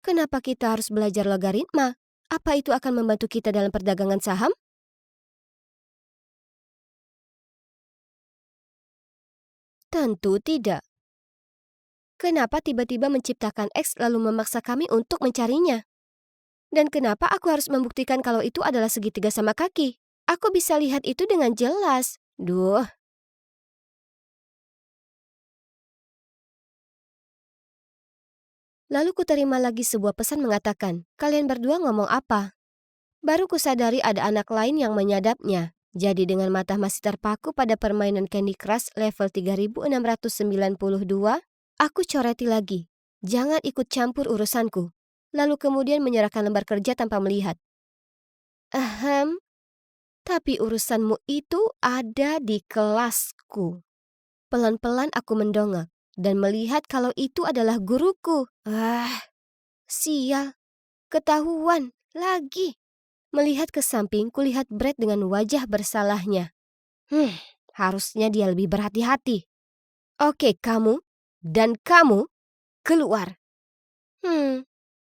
Kenapa kita harus belajar logaritma? Apa itu akan membantu kita dalam perdagangan saham? Tentu tidak. Kenapa tiba-tiba menciptakan X lalu memaksa kami untuk mencarinya? Dan kenapa aku harus membuktikan kalau itu adalah segitiga sama kaki? Aku bisa lihat itu dengan jelas. Duh, lalu kuterima lagi sebuah pesan mengatakan, kalian berdua ngomong apa? Baru kusadari ada anak lain yang menyadapnya. Jadi dengan mata masih terpaku pada permainan Candy Crush level 3692, aku coreti lagi. Jangan ikut campur urusanku. Lalu kemudian menyerahkan lembar kerja tanpa melihat. Ahem, tapi urusanmu itu ada di kelasku. Pelan-pelan aku mendongak dan melihat kalau itu adalah guruku. Sial, ketahuan lagi. Melihat ke samping, kulihat Brad dengan wajah bersalahnya. Harusnya dia lebih berhati-hati. Oke, kamu dan kamu keluar.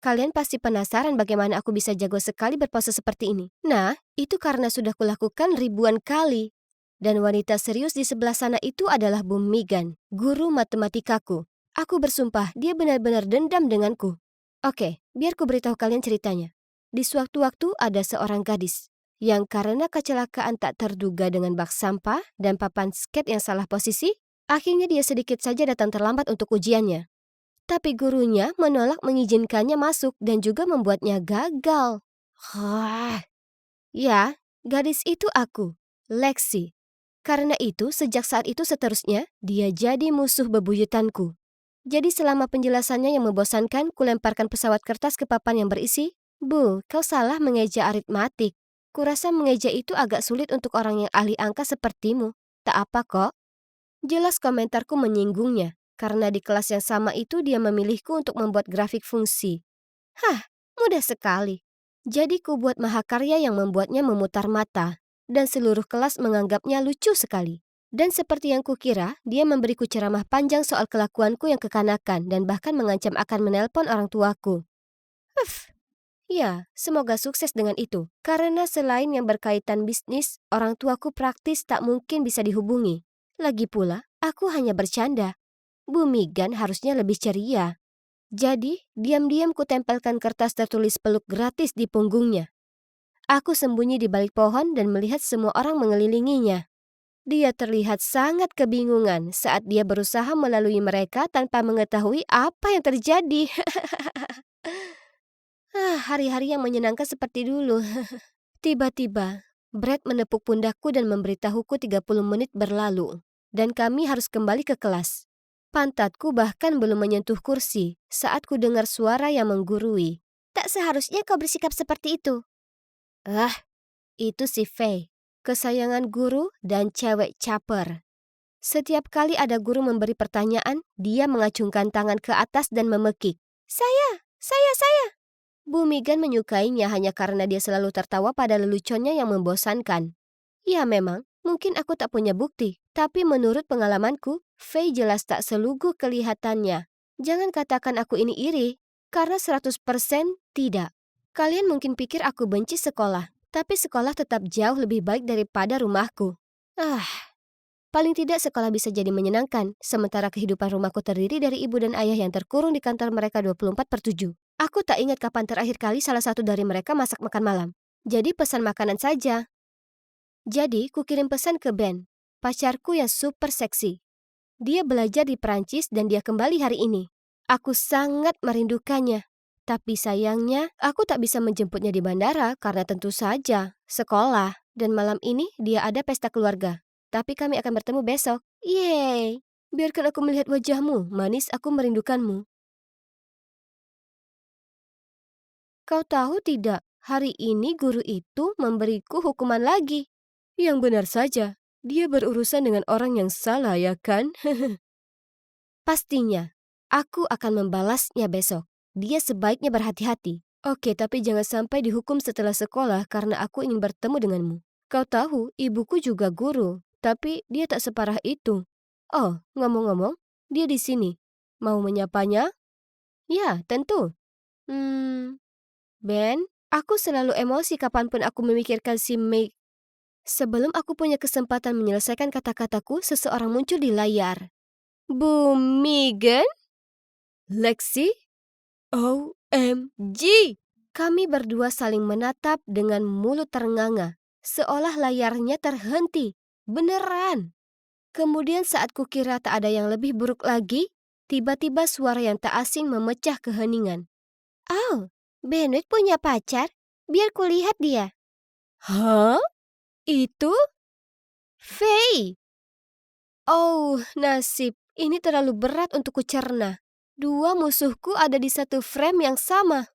Kalian pasti penasaran bagaimana aku bisa jago sekali berpose seperti ini. Nah, itu karena sudah kulakukan ribuan kali. Dan wanita serius di sebelah sana itu adalah Bu Megan, guru matematikaku. Aku bersumpah dia benar-benar dendam denganku. Oke, biar ku beritahu kalian ceritanya. Di sewaktu-waktu ada seorang gadis yang karena kecelakaan tak terduga dengan bak sampah dan papan skate yang salah posisi, akhirnya dia sedikit saja datang terlambat untuk ujiannya. Tapi gurunya menolak mengizinkannya masuk dan juga membuatnya gagal. Ya, gadis itu aku, Lexi. Karena itu, sejak saat itu seterusnya, dia jadi musuh bebuyutanku. Jadi selama penjelasannya yang membosankan, kulemparkan pesawat kertas ke papan yang berisi, Bu, kau salah mengeja aritmatik. Kurasa mengeja itu agak sulit untuk orang yang ahli angka sepertimu. Tak apa kok. Jelas komentarku menyinggungnya, karena di kelas yang sama itu dia memilihku untuk membuat grafik fungsi. Mudah sekali. Jadi ku buat mahakarya yang membuatnya memutar mata, dan seluruh kelas menganggapnya lucu sekali. Dan seperti yang kukira, dia memberiku ceramah panjang soal kelakuanku yang kekanakan dan bahkan mengancam akan menelpon orang tuaku. Ya, semoga sukses dengan itu. Karena selain yang berkaitan bisnis, orang tuaku praktis tak mungkin bisa dihubungi. Lagi pula, aku hanya bercanda. Bu Megan harusnya lebih ceria. Jadi, diam-diam kutempelkan kertas tertulis peluk gratis di punggungnya. Aku sembunyi di balik pohon dan melihat semua orang mengelilinginya. Dia terlihat sangat kebingungan saat dia berusaha melalui mereka tanpa mengetahui apa yang terjadi. Hari-hari yang menyenangkan seperti dulu. Tiba-tiba, Brad menepuk pundakku dan memberitahuku 30 menit berlalu. Dan kami harus kembali ke kelas. Pantatku bahkan belum menyentuh kursi saat ku dengar suara yang menggurui. Tak seharusnya kau bersikap seperti itu. Itu si Faye, kesayangan guru dan cewek caper. Setiap kali ada guru memberi pertanyaan, dia mengacungkan tangan ke atas dan memekik. Saya. Bu Megan menyukainya hanya karena dia selalu tertawa pada leluconnya yang membosankan. Ya memang, mungkin aku tak punya bukti, tapi menurut pengalamanku, Faye jelas tak selugu kelihatannya. Jangan katakan aku ini iri, karena 100% tidak. Kalian mungkin pikir aku benci sekolah, tapi sekolah tetap jauh lebih baik daripada rumahku. Paling tidak sekolah bisa jadi menyenangkan, sementara kehidupan rumahku terdiri dari ibu dan ayah yang terkurung di kantor mereka 24/7. Aku tak ingat kapan terakhir kali salah satu dari mereka masak makan malam. Jadi pesan makanan saja. Jadi kukirim pesan ke Ben, pacarku yang super seksi. Dia belajar di Perancis dan dia kembali hari ini. Aku sangat merindukannya. Tapi sayangnya, aku tak bisa menjemputnya di bandara karena tentu saja sekolah. Dan malam ini dia ada pesta keluarga. Tapi kami akan bertemu besok. Yeay! Biarkan aku melihat wajahmu, manis aku merindukanmu. Kau tahu tidak, hari ini guru itu memberiku hukuman lagi. Yang benar saja, dia berurusan dengan orang yang salah ya kan? Pastinya, aku akan membalasnya besok. Dia sebaiknya berhati-hati. Oke, tapi jangan sampai dihukum setelah sekolah karena aku ingin bertemu denganmu. Kau tahu, ibuku juga guru, tapi dia tak separah itu. Oh, ngomong-ngomong, dia di sini. Mau menyapanya? Ya, tentu. Ben, aku selalu emosi kapanpun aku memikirkan si Meg. Sebelum aku punya kesempatan menyelesaikan kata-kataku, seseorang muncul di layar. Bu Megan? Lexi? OMG! Kami berdua saling menatap dengan mulut ternganga, seolah layarnya terhenti. Beneran! Kemudian saat kukira tak ada yang lebih buruk lagi, tiba-tiba suara yang tak asing memecah keheningan. Oh, Benoit punya pacar? Biar kulihat dia. Hah? Itu? Faye! Oh, nasib. Ini terlalu berat untuk kucerna. Dua musuhku ada di satu frame yang sama.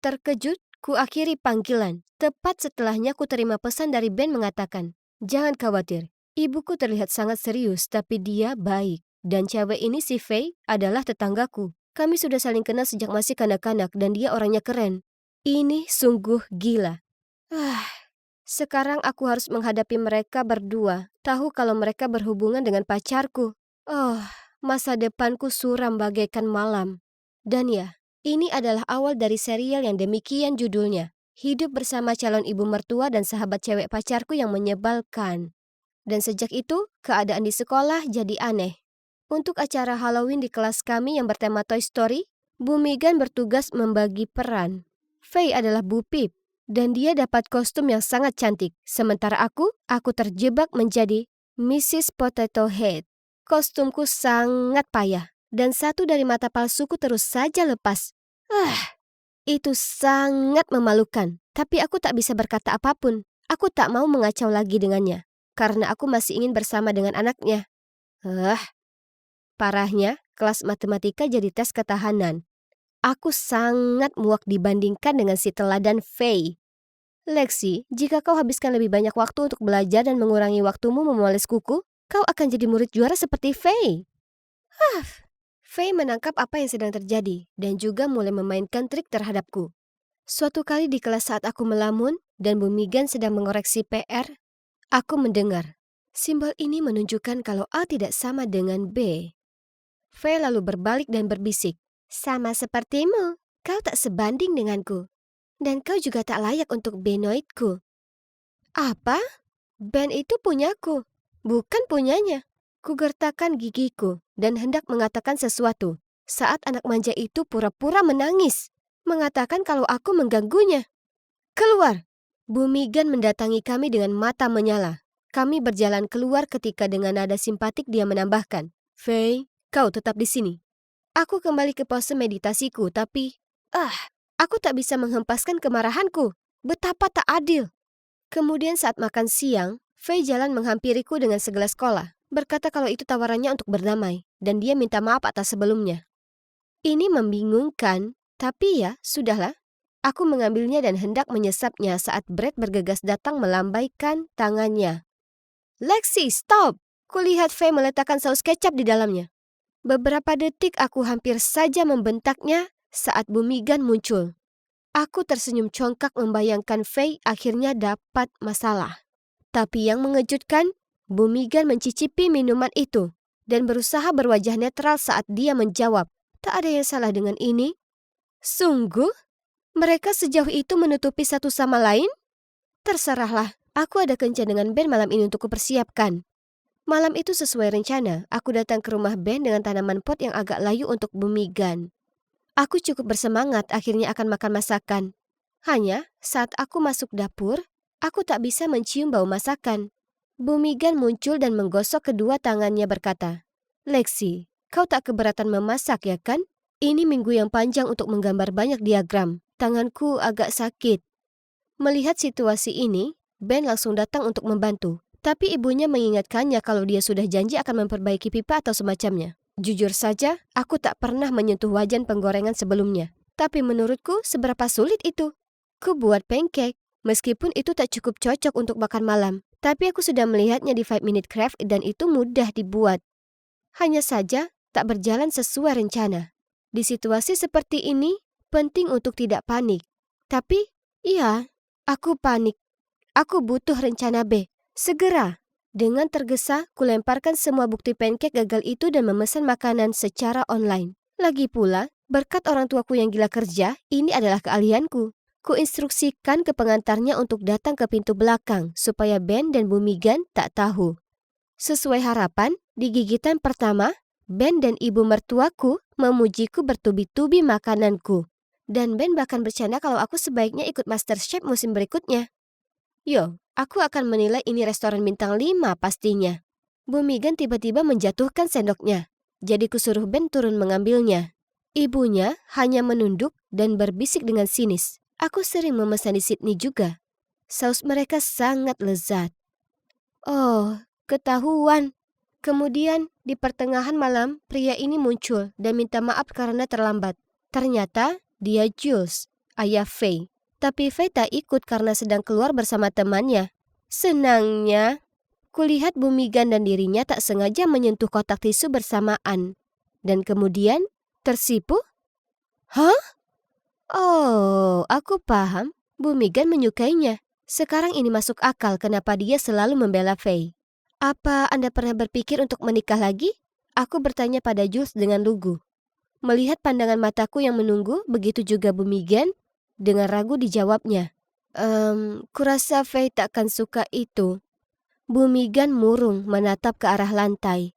Terkejut, ku akhiri panggilan. Tepat setelahnya ku terima pesan dari Ben mengatakan, "Jangan khawatir, ibuku terlihat sangat serius tapi dia baik. Dan cewek ini si Faye adalah tetanggaku. Kami sudah saling kenal sejak masih kanak-kanak dan dia orangnya keren. Ini sungguh gila." Sekarang aku harus menghadapi mereka berdua. Tahu kalau mereka berhubungan dengan pacarku. Oh, masa depanku suram bagaikan malam. Dan ya, ini adalah awal dari serial yang demikian judulnya. Hidup bersama calon ibu mertua dan sahabat cewek pacarku yang menyebalkan. Dan sejak itu, keadaan di sekolah jadi aneh. Untuk acara Halloween di kelas kami yang bertema Toy Story, Bu Megan bertugas membagi peran. Faye adalah Bu Pip, dan dia dapat kostum yang sangat cantik. Sementara aku terjebak menjadi Mrs. Potato Head. Kostumku sangat payah, dan satu dari mata palsuku terus saja lepas. Itu sangat memalukan, tapi aku tak bisa berkata apapun. Aku tak mau mengacau lagi dengannya, karena aku masih ingin bersama dengan anaknya. Parahnya, kelas matematika jadi tes ketahanan. Aku sangat muak dibandingkan dengan si teladan Faye. Lexi, jika kau habiskan lebih banyak waktu untuk belajar dan mengurangi waktumu memoles kuku, kau akan jadi murid juara seperti Faye. Faye menangkap apa yang sedang terjadi dan juga mulai memainkan trik terhadapku. Suatu kali di kelas saat aku melamun dan Bu Megan sedang mengoreksi PR, aku mendengar. Simbol ini menunjukkan kalau A tidak sama dengan B. Faye lalu berbalik dan berbisik. Sama sepertimu, kau tak sebanding denganku. Dan kau juga tak layak untuk Benoitku. Apa? Ben itu punyaku, bukan punyanya. Kugertakkan gigiku dan hendak mengatakan sesuatu saat anak manja itu pura-pura menangis, mengatakan kalau aku mengganggunya. Keluar! Bu Megan mendatangi kami dengan mata menyala. Kami berjalan keluar ketika dengan nada simpatik dia menambahkan, Faye, kau tetap di sini. Aku kembali ke pose meditasiku, tapi aku tak bisa menghempaskan kemarahanku. Betapa tak adil. Kemudian saat makan siang, Faye jalan menghampiriku dengan segelas cola, berkata kalau itu tawarannya untuk berdamai, dan dia minta maaf atas sebelumnya. Ini membingungkan, tapi ya, sudahlah. Aku mengambilnya dan hendak menyesapnya saat Brett bergegas datang melambaikan tangannya. Lexi, stop! Kulihat Faye meletakkan saus kecap di dalamnya. Beberapa detik aku hampir saja membentaknya saat Bu Megan muncul. Aku tersenyum congkak membayangkan Faye akhirnya dapat masalah. Tapi yang mengejutkan, Bu Megan mencicipi minuman itu dan berusaha berwajah netral saat dia menjawab, tak ada yang salah dengan ini. Sungguh? Mereka sejauh itu menutupi satu sama lain? Terserahlah, aku ada kencan dengan Ben malam ini untuk kupersiapkan. Malam itu sesuai rencana, aku datang ke rumah Ben dengan tanaman pot yang agak layu untuk Bu Megan. Aku cukup bersemangat akhirnya akan makan masakan. Hanya saat aku masuk dapur, aku tak bisa mencium bau masakan. Bu Megan muncul dan menggosok kedua tangannya berkata, Lexi, kau tak keberatan memasak ya kan? Ini minggu yang panjang untuk menggambar banyak diagram. Tanganku agak sakit. Melihat situasi ini, Ben langsung datang untuk membantu. Tapi ibunya mengingatkannya kalau dia sudah janji akan memperbaiki pipa atau semacamnya. Jujur saja, aku tak pernah menyentuh wajan penggorengan sebelumnya. Tapi menurutku, seberapa sulit itu? Ku buat pancake, meskipun itu tak cukup cocok untuk makan malam. Tapi aku sudah melihatnya di 5 Minute Craft dan itu mudah dibuat. Hanya saja, tak berjalan sesuai rencana. Di situasi seperti ini, penting untuk tidak panik. Tapi, iya, aku panik. Aku butuh rencana B. Segera. Dengan tergesa, kulemparkan semua bukti pancake gagal itu dan memesan makanan secara online. Lagi pula, Berkat orang tuaku yang gila kerja, ini adalah keahlianku. Kuinstruksikan ke pengantarnya untuk datang ke pintu belakang supaya Ben dan Bu Megan tak tahu. Sesuai harapan, di gigitan pertama, Ben dan ibu mertuaku memujiku bertubi-tubi makananku. Dan Ben bahkan bercanda kalau aku sebaiknya ikut MasterChef musim berikutnya. Yo, aku akan menilai ini restoran bintang 5 pastinya. Bu Megan tiba-tiba menjatuhkan sendoknya. Jadi kusuruh Ben turun mengambilnya. Ibunya hanya menunduk dan berbisik dengan sinis. Aku sering memesan di Sydney juga. Saus mereka sangat lezat. Oh, ketahuan. Kemudian, di pertengahan malam, pria ini muncul dan minta maaf karena terlambat. Ternyata, dia Jules, ayah Faye. Tapi Faye tak ikut karena sedang keluar bersama temannya. Senangnya, kulihat Bu Megan dan dirinya tak sengaja menyentuh kotak tisu bersamaan. Dan kemudian, tersipu? Hah? Oh, aku paham. Bu Megan menyukainya. Sekarang ini masuk akal kenapa dia selalu membela Faye. Apa Anda pernah berpikir untuk menikah lagi? Aku bertanya pada Jules dengan lugu. Melihat pandangan mataku yang menunggu, begitu juga Bu Megan, dengan ragu dijawabnya. Kurasa Faye takkan suka itu. Bu Megan murung menatap ke arah lantai.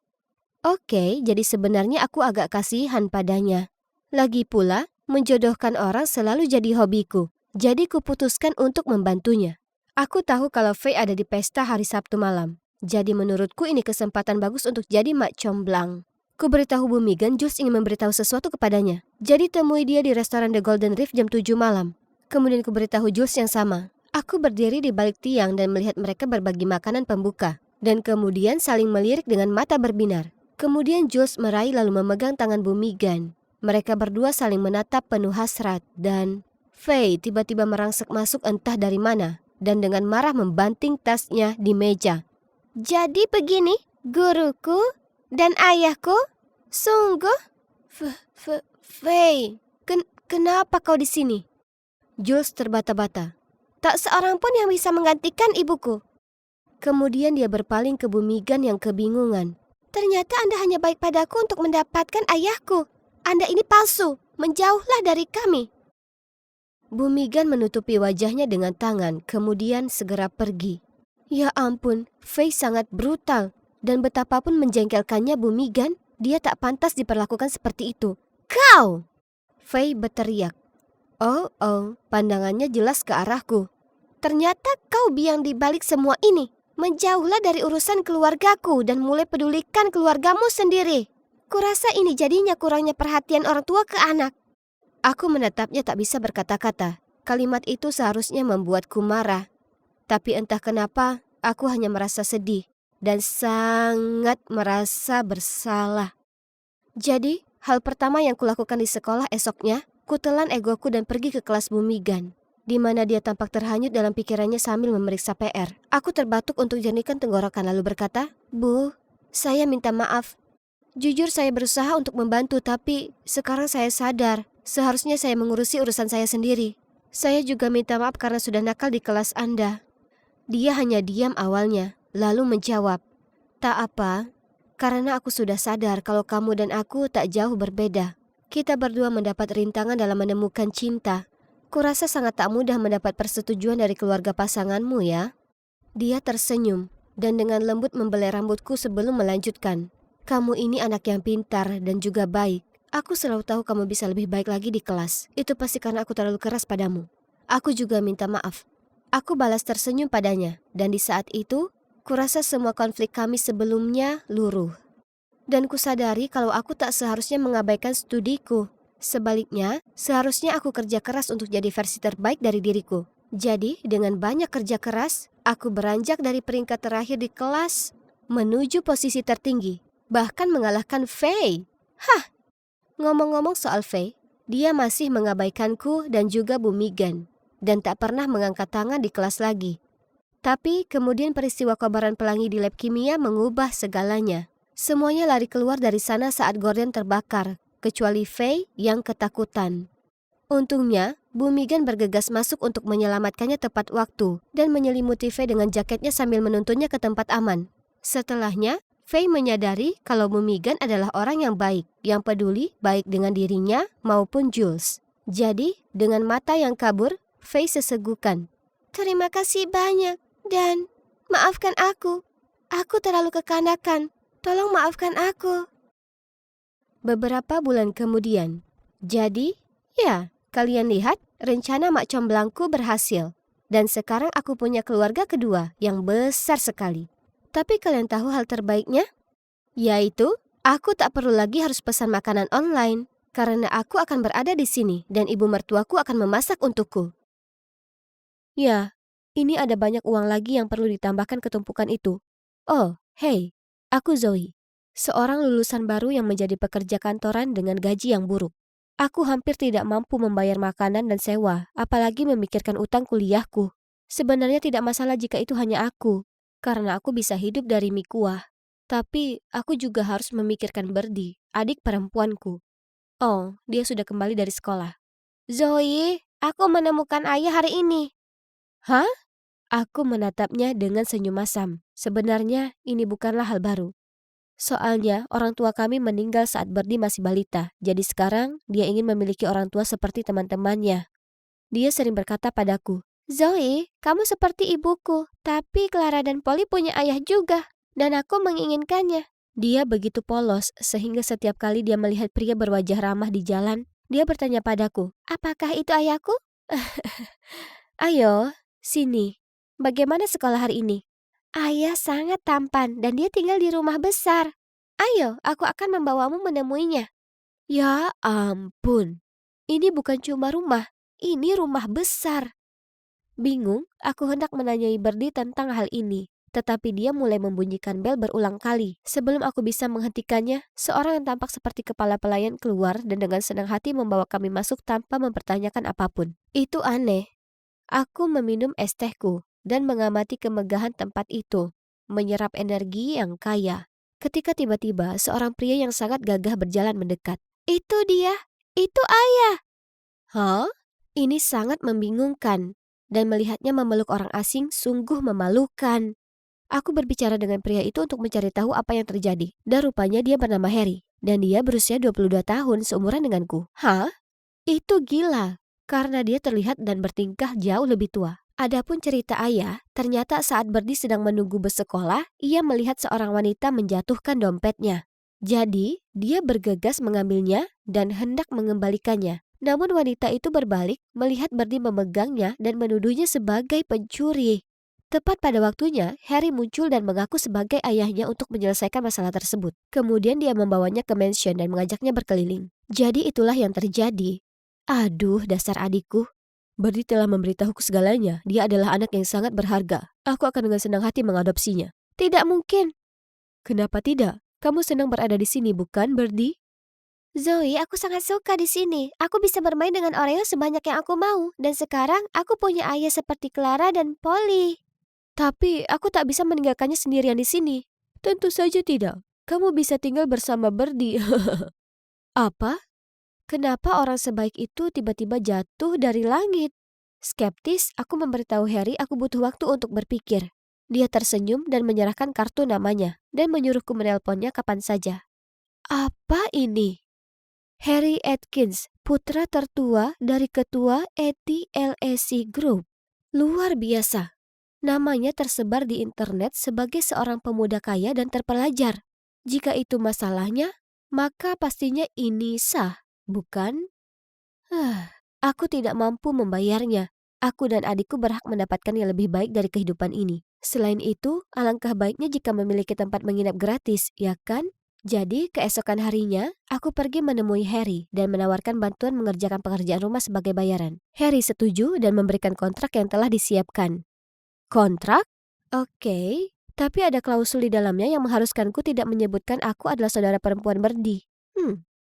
Oke, jadi sebenarnya aku agak kasihan padanya. Lagi pula, menjodohkan orang selalu jadi hobiku. Jadi kuputuskan untuk membantunya. Aku tahu kalau Faye ada di pesta hari Sabtu malam. Jadi menurutku ini kesempatan bagus untuk jadi mak comblang. Ku beritahu Bu Megan Jules ingin memberitahu sesuatu kepadanya. Jadi temui dia di restoran The Golden Reef jam 7 malam. Kemudian ku beritahu Jules yang sama. Aku berdiri di balik tiang dan melihat mereka berbagi makanan pembuka. Dan kemudian saling melirik dengan mata berbinar. Kemudian Jules meraih lalu memegang tangan Bu Megan. Mereka berdua saling menatap penuh hasrat dan Faye tiba-tiba merangsek masuk entah dari mana dan dengan marah membanting tasnya di meja. Jadi begini, guruku dan ayahku? Sungguh? Faye, kenapa kau di sini? Jules terbata-bata. Tak seorang pun yang bisa menggantikan ibuku. Kemudian dia berpaling ke Bu Megan yang kebingungan. Ternyata Anda hanya baik padaku untuk mendapatkan ayahku. Anda ini palsu, menjauhlah dari kami. Bu Megan menutupi wajahnya dengan tangan, kemudian segera pergi. Ya ampun, Faye sangat brutal. Dan betapapun menjengkelkannya Bu Megan, dia tak pantas diperlakukan seperti itu. Kau! Faye berteriak. Oh, pandangannya jelas ke arahku. Ternyata kau biang di balik semua ini. Menjauhlah dari urusan keluargaku dan mulai pedulikan keluargamu sendiri. Kurasa ini jadinya kurangnya perhatian orang tua ke anak. Aku menatapnya tak bisa berkata-kata. Kalimat itu seharusnya membuatku marah. Tapi entah kenapa, aku hanya merasa sedih dan sangat merasa bersalah. Jadi, hal pertama yang kulakukan di sekolah esoknya, kutelan egoku dan pergi ke kelas Bu Megan, di mana dia tampak terhanyut dalam pikirannya sambil memeriksa PR. Aku terbatuk untuk jernihkan tenggorokan lalu berkata, Bu, saya minta maaf. Jujur saya berusaha untuk membantu, tapi sekarang saya sadar. Seharusnya saya mengurusi urusan saya sendiri. Saya juga minta maaf karena sudah nakal di kelas Anda. Dia hanya diam awalnya, lalu menjawab, tak apa, karena aku sudah sadar kalau kamu dan aku tak jauh berbeda. Kita berdua mendapat rintangan dalam menemukan cinta. Kurasa sangat tak mudah mendapat persetujuan dari keluarga pasanganmu ya. Dia tersenyum dan dengan lembut membelai rambutku sebelum melanjutkan. Kamu ini anak yang pintar dan juga baik. Aku selalu tahu kamu bisa lebih baik lagi di kelas. Itu pasti karena aku terlalu keras padamu. Aku juga minta maaf. Aku balas tersenyum padanya. Dan di saat itu, kurasa semua konflik kami sebelumnya luruh. Dan kusadari kalau aku tak seharusnya mengabaikan studiku. Sebaliknya, seharusnya aku kerja keras untuk jadi versi terbaik dari diriku. Jadi, dengan banyak kerja keras, aku beranjak dari peringkat terakhir di kelas menuju posisi tertinggi. Bahkan mengalahkan Faye. Hah! Ngomong-ngomong soal Faye, dia masih mengabaikanku dan juga Bu Megan. Dan tak pernah mengangkat tangan di kelas lagi. Tapi kemudian peristiwa kobaran pelangi di lab kimia mengubah segalanya. Semuanya lari keluar dari sana saat gorden terbakar, kecuali Faye yang ketakutan. Untungnya, Bu Megan bergegas masuk untuk menyelamatkannya tepat waktu dan menyelimuti Faye dengan jaketnya sambil menuntunnya ke tempat aman. Setelahnya, Faye menyadari kalau Mumigan adalah orang yang baik, yang peduli baik dengan dirinya maupun Jules. Jadi, dengan mata yang kabur, Faye sesegukan. Terima kasih banyak, dan maafkan aku. Aku terlalu kekanakan. Tolong maafkan aku. Beberapa bulan kemudian. Jadi, ya, kalian lihat, rencana Mak Comblangku berhasil. Dan sekarang aku punya keluarga kedua yang besar sekali. Tapi kalian tahu hal terbaiknya? Yaitu, aku tak perlu lagi harus pesan makanan online. Karena aku akan berada di sini dan ibu mertuaku akan memasak untukku. Ya, ini ada banyak uang lagi yang perlu ditambahkan ke tumpukan itu. Oh, hey, aku Zoe. Seorang lulusan baru yang menjadi pekerja kantoran dengan gaji yang buruk. Aku hampir tidak mampu membayar makanan dan sewa, apalagi memikirkan utang kuliahku. Sebenarnya tidak masalah jika itu hanya aku, karena aku bisa hidup dari mie kuah. Tapi aku juga harus memikirkan Berdi, adik perempuanku. Oh, dia sudah kembali dari sekolah. Zoe, aku menemukan ayah hari ini. Hah? Aku menatapnya dengan senyum masam. Sebenarnya ini bukanlah hal baru. Soalnya orang tua kami meninggal saat Berdi masih balita. Jadi sekarang dia ingin memiliki orang tua seperti teman-temannya. Dia sering berkata padaku, Zoe, kamu seperti ibuku, tapi Clara dan Polly punya ayah juga, dan aku menginginkannya. Dia begitu polos sehingga setiap kali dia melihat pria berwajah ramah di jalan, dia bertanya padaku, apakah itu ayahku? Ayo, sini. Bagaimana sekolah hari ini? Ayah sangat tampan dan dia tinggal di rumah besar. Ayo, aku akan membawamu menemuinya. Ya ampun, ini bukan cuma rumah, ini rumah besar. Bingung, aku hendak menanyai Berdi tentang hal ini. Tetapi dia mulai membunyikan bel berulang kali. Sebelum aku bisa menghentikannya, seorang yang tampak seperti kepala pelayan keluar dan dengan senang hati membawa kami masuk tanpa mempertanyakan apapun. Itu aneh. Aku meminum es tehku dan mengamati kemegahan tempat itu, menyerap energi yang kaya. Ketika tiba-tiba seorang pria yang sangat gagah berjalan mendekat. Itu dia, itu ayah. Hah? Ini sangat membingungkan, dan melihatnya memeluk orang asing sungguh memalukan. Aku berbicara dengan pria itu untuk mencari tahu apa yang terjadi, dan rupanya dia bernama Harry, dan dia berusia 22 tahun seumuran denganku. Hah? Itu gila, karena dia terlihat dan bertingkah jauh lebih tua. Adapun cerita ayah, ternyata saat Berdi sedang menunggu bus sekolah, ia melihat seorang wanita menjatuhkan dompetnya. Jadi, dia bergegas mengambilnya dan hendak mengembalikannya. Namun wanita itu berbalik, melihat Berdi memegangnya dan menuduhnya sebagai pencuri. Tepat pada waktunya, Harry muncul dan mengaku sebagai ayahnya untuk menyelesaikan masalah tersebut. Kemudian dia membawanya ke mansion dan mengajaknya berkeliling. Jadi itulah yang terjadi. Aduh, dasar adikku. Berdi telah memberitahuku segalanya. Dia adalah anak yang sangat berharga. Aku akan dengan senang hati mengadopsinya. Tidak mungkin. Kenapa tidak? Kamu senang berada di sini, bukan, Berdi? Zoe, aku sangat suka di sini. Aku bisa bermain dengan Oreo sebanyak yang aku mau. Dan sekarang aku punya ayah seperti Clara dan Polly. Tapi aku tak bisa meninggalkannya sendirian di sini. Tentu saja tidak. Kamu bisa tinggal bersama Berdi. Apa? Kenapa orang sebaik itu tiba-tiba jatuh dari langit? Skeptis, aku memberitahu Harry aku butuh waktu untuk berpikir. Dia tersenyum dan menyerahkan kartu namanya dan menyuruhku menelponnya kapan saja. Apa ini? Harry Atkins, putra tertua dari ketua ETLAC Group. Luar biasa. Namanya tersebar di internet sebagai seorang pemuda kaya dan terpelajar. Jika itu masalahnya, maka pastinya ini sah, bukan? Aku tidak mampu membayarnya. Aku dan adikku berhak mendapatkan yang lebih baik dari kehidupan ini. Selain itu, alangkah baiknya jika memiliki tempat menginap gratis, ya kan? Jadi, keesokan harinya, aku pergi menemui Harry dan menawarkan bantuan mengerjakan pekerjaan rumah sebagai bayaran. Harry setuju dan memberikan kontrak yang telah disiapkan. Kontrak? Oke, tapi ada klausul di dalamnya yang mengharuskanku tidak menyebutkan aku adalah saudara perempuan Berdi.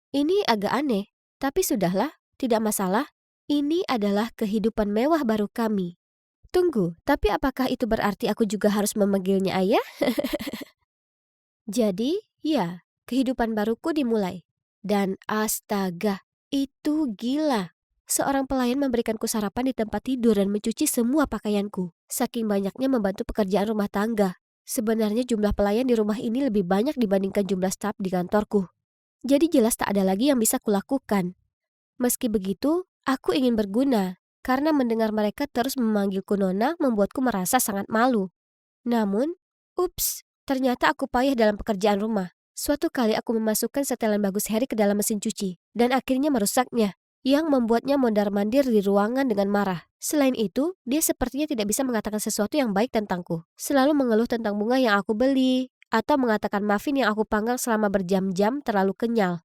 Ini agak aneh, tapi sudahlah, tidak masalah. Ini adalah kehidupan mewah baru kami. Tunggu, tapi apakah itu berarti aku juga harus memanggilnya ayah? Jadi, ya, kehidupan baruku dimulai. Dan astaga, itu gila. Seorang pelayan memberikanku sarapan di tempat tidur dan mencuci semua pakaianku. Saking banyaknya membantu pekerjaan rumah tangga. Sebenarnya jumlah pelayan di rumah ini lebih banyak dibandingkan jumlah staf di kantorku. Jadi jelas tak ada lagi yang bisa kulakukan. Meski begitu, aku ingin berguna, karena mendengar mereka terus memanggilku Nona membuatku merasa sangat malu. Namun, ternyata aku payah dalam pekerjaan rumah. Suatu kali aku memasukkan setelan bagus Harry ke dalam mesin cuci, dan akhirnya merusaknya, yang membuatnya mondar-mandir di ruangan dengan marah. Selain itu, dia sepertinya tidak bisa mengatakan sesuatu yang baik tentangku. Selalu mengeluh tentang bunga yang aku beli, atau mengatakan muffin yang aku panggang selama berjam-jam terlalu kenyal.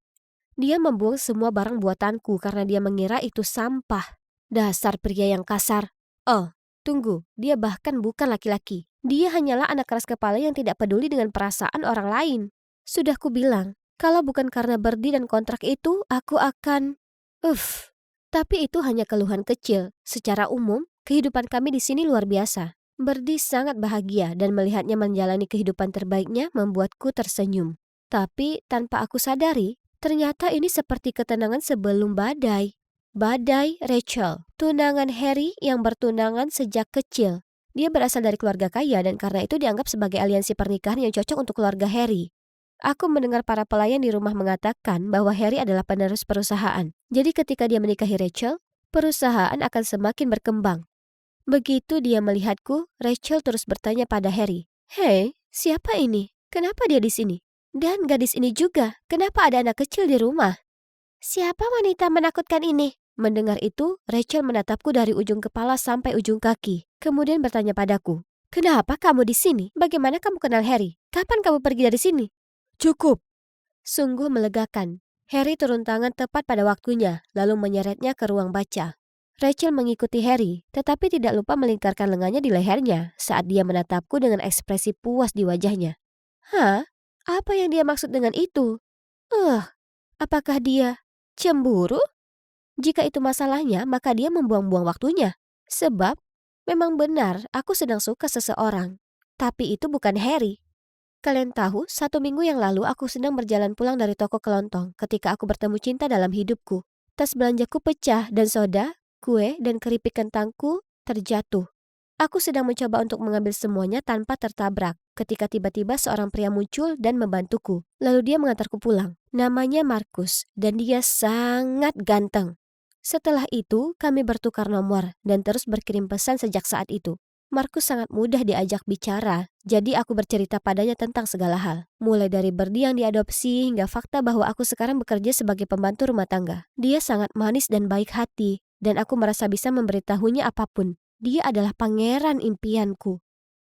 Dia membuang semua barang buatanku karena dia mengira itu sampah. Dasar pria yang kasar. Oh, tunggu, dia bahkan bukan laki-laki. Dia hanyalah anak keras kepala yang tidak peduli dengan perasaan orang lain. Sudah kubilang, kalau bukan karena Berdi dan kontrak itu, aku akan... Tapi itu hanya keluhan kecil. Secara umum, kehidupan kami di sini luar biasa. Berdi sangat bahagia dan melihatnya menjalani kehidupan terbaiknya membuatku tersenyum. Tapi tanpa aku sadari, ternyata ini seperti ketenangan sebelum badai. Badai Rachel, tunangan Harry yang bertunangan sejak kecil. Dia berasal dari keluarga kaya dan karena itu dianggap sebagai aliansi pernikahan yang cocok untuk keluarga Harry. Aku mendengar para pelayan di rumah mengatakan bahwa Harry adalah penerus perusahaan. Jadi ketika dia menikahi Rachel, perusahaan akan semakin berkembang. Begitu dia melihatku, Rachel terus bertanya pada Harry, "Hei, siapa ini? Kenapa dia di sini? Dan gadis ini juga, kenapa ada anak kecil di rumah?" "Siapa wanita menakutkan ini?" Mendengar itu, Rachel menatapku dari ujung kepala sampai ujung kaki. Kemudian bertanya padaku, "Kenapa kamu di sini? Bagaimana kamu kenal Harry? Kapan kamu pergi dari sini?" "Cukup." Sungguh melegakan. Harry turun tangan tepat pada waktunya, lalu menyeretnya ke ruang baca. Rachel mengikuti Harry, tetapi tidak lupa melingkarkan lengannya di lehernya saat dia menatapku dengan ekspresi puas di wajahnya. Hah? Apa yang dia maksud dengan itu? Apakah dia cemburu? Jika itu masalahnya, maka dia membuang-buang waktunya. Sebab, memang benar aku sedang suka seseorang. Tapi itu bukan Harry. Kalian tahu, 1 minggu yang lalu aku sedang berjalan pulang dari toko kelontong ketika aku bertemu cinta dalam hidupku. Tas belanjaku pecah dan soda, kue, dan keripik kentangku terjatuh. Aku sedang mencoba untuk mengambil semuanya tanpa tertabrak ketika tiba-tiba seorang pria muncul dan membantuku. Lalu dia mengantarku pulang. Namanya Markus dan dia sangat ganteng. Setelah itu, kami bertukar nomor dan terus berkirim pesan sejak saat itu. Markus sangat mudah diajak bicara, jadi aku bercerita padanya tentang segala hal. Mulai dari Berdi yang diadopsi hingga fakta bahwa aku sekarang bekerja sebagai pembantu rumah tangga. Dia sangat manis dan baik hati, dan aku merasa bisa memberitahunya apapun. Dia adalah pangeran impianku.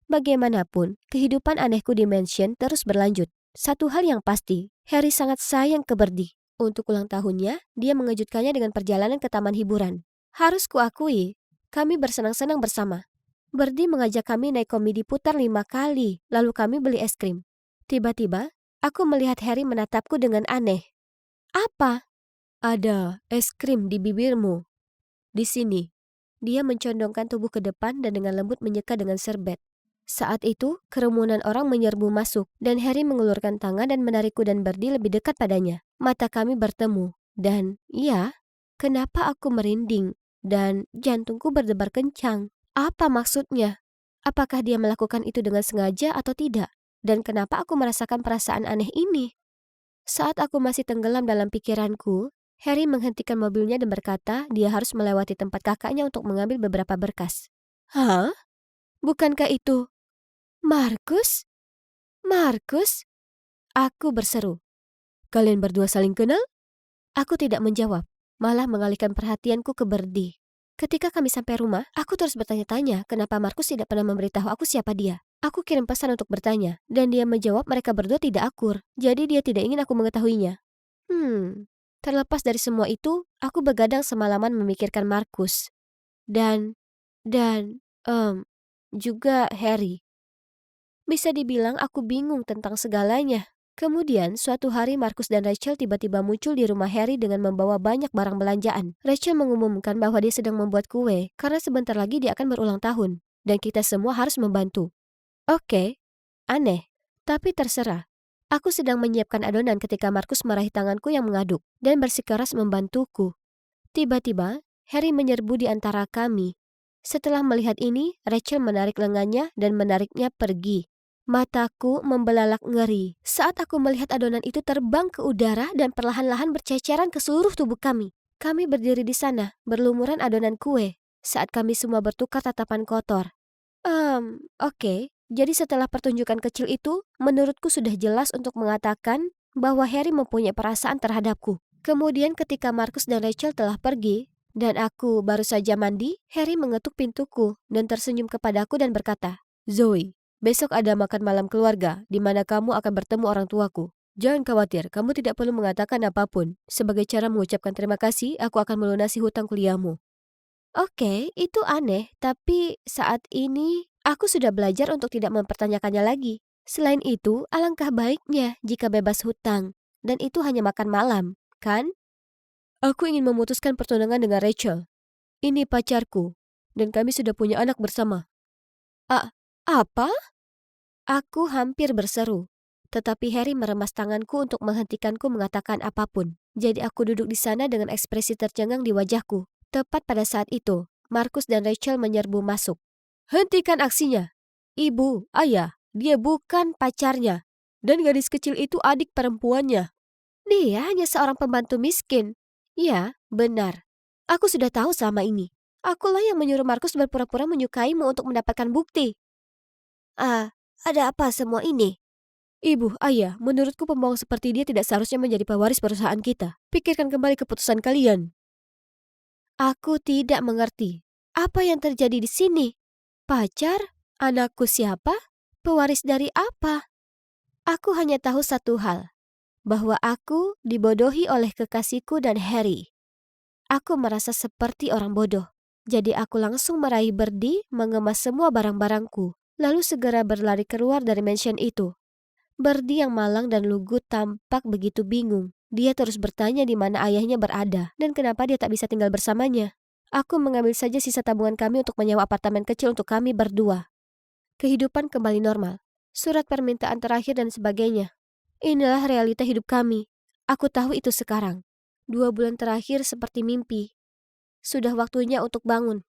Bagaimanapun, kehidupan anehku di mansion terus berlanjut. Satu hal yang pasti, Harry sangat sayang ke Berdi. Untuk ulang tahunnya, dia mengejutkannya dengan perjalanan ke taman hiburan. Harus kuakui, kami bersenang-senang bersama. Berdi mengajak kami naik komedi putar 5 kali, lalu kami beli es krim. Tiba-tiba, aku melihat Harry menatapku dengan aneh. "Apa?" "Ada es krim di bibirmu. Di sini." Dia mencondongkan tubuh ke depan dan dengan lembut menyeka dengan serbet. Saat itu, kerumunan orang menyerbu masuk dan Harry mengulurkan tangan dan menarikku dan Berdi lebih dekat padanya. Mata kami bertemu dan, ya, kenapa aku merinding dan jantungku berdebar kencang. Apa maksudnya? Apakah dia melakukan itu dengan sengaja atau tidak? Dan kenapa aku merasakan perasaan aneh ini? Saat aku masih tenggelam dalam pikiranku, Harry menghentikan mobilnya dan berkata dia harus melewati tempat kakaknya untuk mengambil beberapa berkas. Hah? Bukankah itu Markus? Markus? Aku berseru. "Kalian berdua saling kenal?" Aku tidak menjawab, malah mengalihkan perhatianku ke Berdi. Ketika kami sampai rumah, aku terus bertanya-tanya kenapa Markus tidak pernah memberitahu aku siapa dia. Aku kirim pesan untuk bertanya, dan dia menjawab mereka berdua tidak akur, jadi dia tidak ingin aku mengetahuinya. Terlepas dari semua itu, aku begadang semalaman memikirkan Markus. Dan, juga Harry. Bisa dibilang aku bingung tentang segalanya. Kemudian, suatu hari Markus dan Rachel tiba-tiba muncul di rumah Harry dengan membawa banyak barang belanjaan. Rachel mengumumkan bahwa dia sedang membuat kue, karena sebentar lagi dia akan berulang tahun, dan kita semua harus membantu. Oke, aneh, tapi terserah. Aku sedang menyiapkan adonan ketika Markus meraih tanganku yang mengaduk, dan bersikeras membantuku. Tiba-tiba, Harry menyerbu di antara kami. Setelah melihat ini, Rachel menarik lengannya dan menariknya pergi. Mataku membelalak ngeri saat aku melihat adonan itu terbang ke udara dan perlahan-lahan berceceran ke seluruh tubuh kami. Kami berdiri di sana, berlumuran adonan kue, saat kami semua bertukar tatapan kotor. Oke. Jadi setelah pertunjukan kecil itu, menurutku sudah jelas untuk mengatakan bahwa Harry mempunyai perasaan terhadapku. Kemudian ketika Marcus dan Rachel telah pergi, dan aku baru saja mandi, Harry mengetuk pintuku dan tersenyum kepadaku dan berkata, "Zoe, besok ada makan malam keluarga, di mana kamu akan bertemu orang tuaku. Jangan khawatir, kamu tidak perlu mengatakan apapun. Sebagai cara mengucapkan terima kasih, aku akan melunasi hutang kuliahmu." Oke, itu aneh, tapi saat ini aku sudah belajar untuk tidak mempertanyakannya lagi. Selain itu, alangkah baiknya jika bebas hutang, dan itu hanya makan malam, kan? Aku ingin memutuskan pertunangan dengan Rachel. Ini pacarku, dan kami sudah punya anak bersama. A- apa? Aku hampir berseru, tetapi Harry meremas tanganku untuk menghentikanku mengatakan apapun. Jadi aku duduk di sana dengan ekspresi tercengang di wajahku. Tepat pada saat itu, Marcus dan Rachel menyerbu masuk. "Hentikan aksinya! Ibu, ayah, dia bukan pacarnya. Dan gadis kecil itu adik perempuannya. Dia hanya seorang pembantu miskin." Ya, benar. Aku sudah tahu selama ini. Akulah yang menyuruh Marcus berpura-pura menyukaimu untuk mendapatkan bukti. Ah, ada apa semua ini? Ibu, ayah, menurutku pembohong seperti dia tidak seharusnya menjadi pewaris perusahaan kita. Pikirkan kembali keputusan kalian. Aku tidak mengerti. Apa yang terjadi di sini? Pacar? Anakku siapa? Pewaris dari apa? Aku hanya tahu satu hal, bahwa aku dibodohi oleh kekasihku dan Harry. Aku merasa seperti orang bodoh. Jadi aku langsung meraih Birdie, mengemas semua barang-barangku, lalu segera berlari keluar dari mansion itu. Birdie yang malang dan lugu tampak begitu bingung. Dia terus bertanya di mana ayahnya berada dan kenapa dia tak bisa tinggal bersamanya. Aku mengambil saja sisa tabungan kami untuk menyewa apartemen kecil untuk kami berdua. Kehidupan kembali normal. Surat permintaan terakhir dan sebagainya. Inilah realita hidup kami. Aku tahu itu sekarang. 2 bulan terakhir seperti mimpi. Sudah waktunya untuk bangun.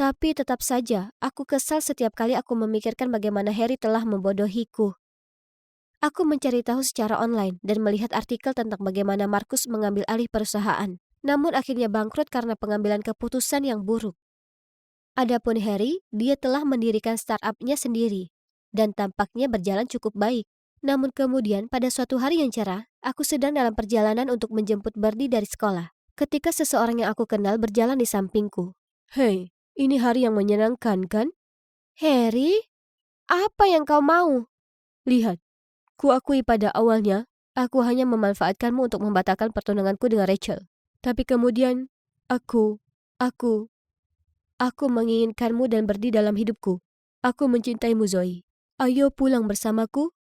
Tapi tetap saja, aku kesal setiap kali aku memikirkan bagaimana Harry telah membodohiku. Aku mencari tahu secara online dan melihat artikel tentang bagaimana Marcus mengambil alih perusahaan, namun akhirnya bangkrut karena pengambilan keputusan yang buruk. Adapun Harry, dia telah mendirikan startup-nya sendiri, dan tampaknya berjalan cukup baik. Namun kemudian pada suatu hari yang cerah, aku sedang dalam perjalanan untuk menjemput Birdie dari sekolah, ketika seseorang yang aku kenal berjalan di sampingku. "Hei, ini hari yang menyenangkan, kan?" "Harry, apa yang kau mau?" "Lihat. Kuakui pada awalnya, aku hanya memanfaatkanmu untuk membatalkan pertunanganku dengan Rachel. Tapi kemudian, aku menginginkanmu dan Birdie dalam hidupku. Aku mencintaimu, Zoe. Ayo pulang bersamaku."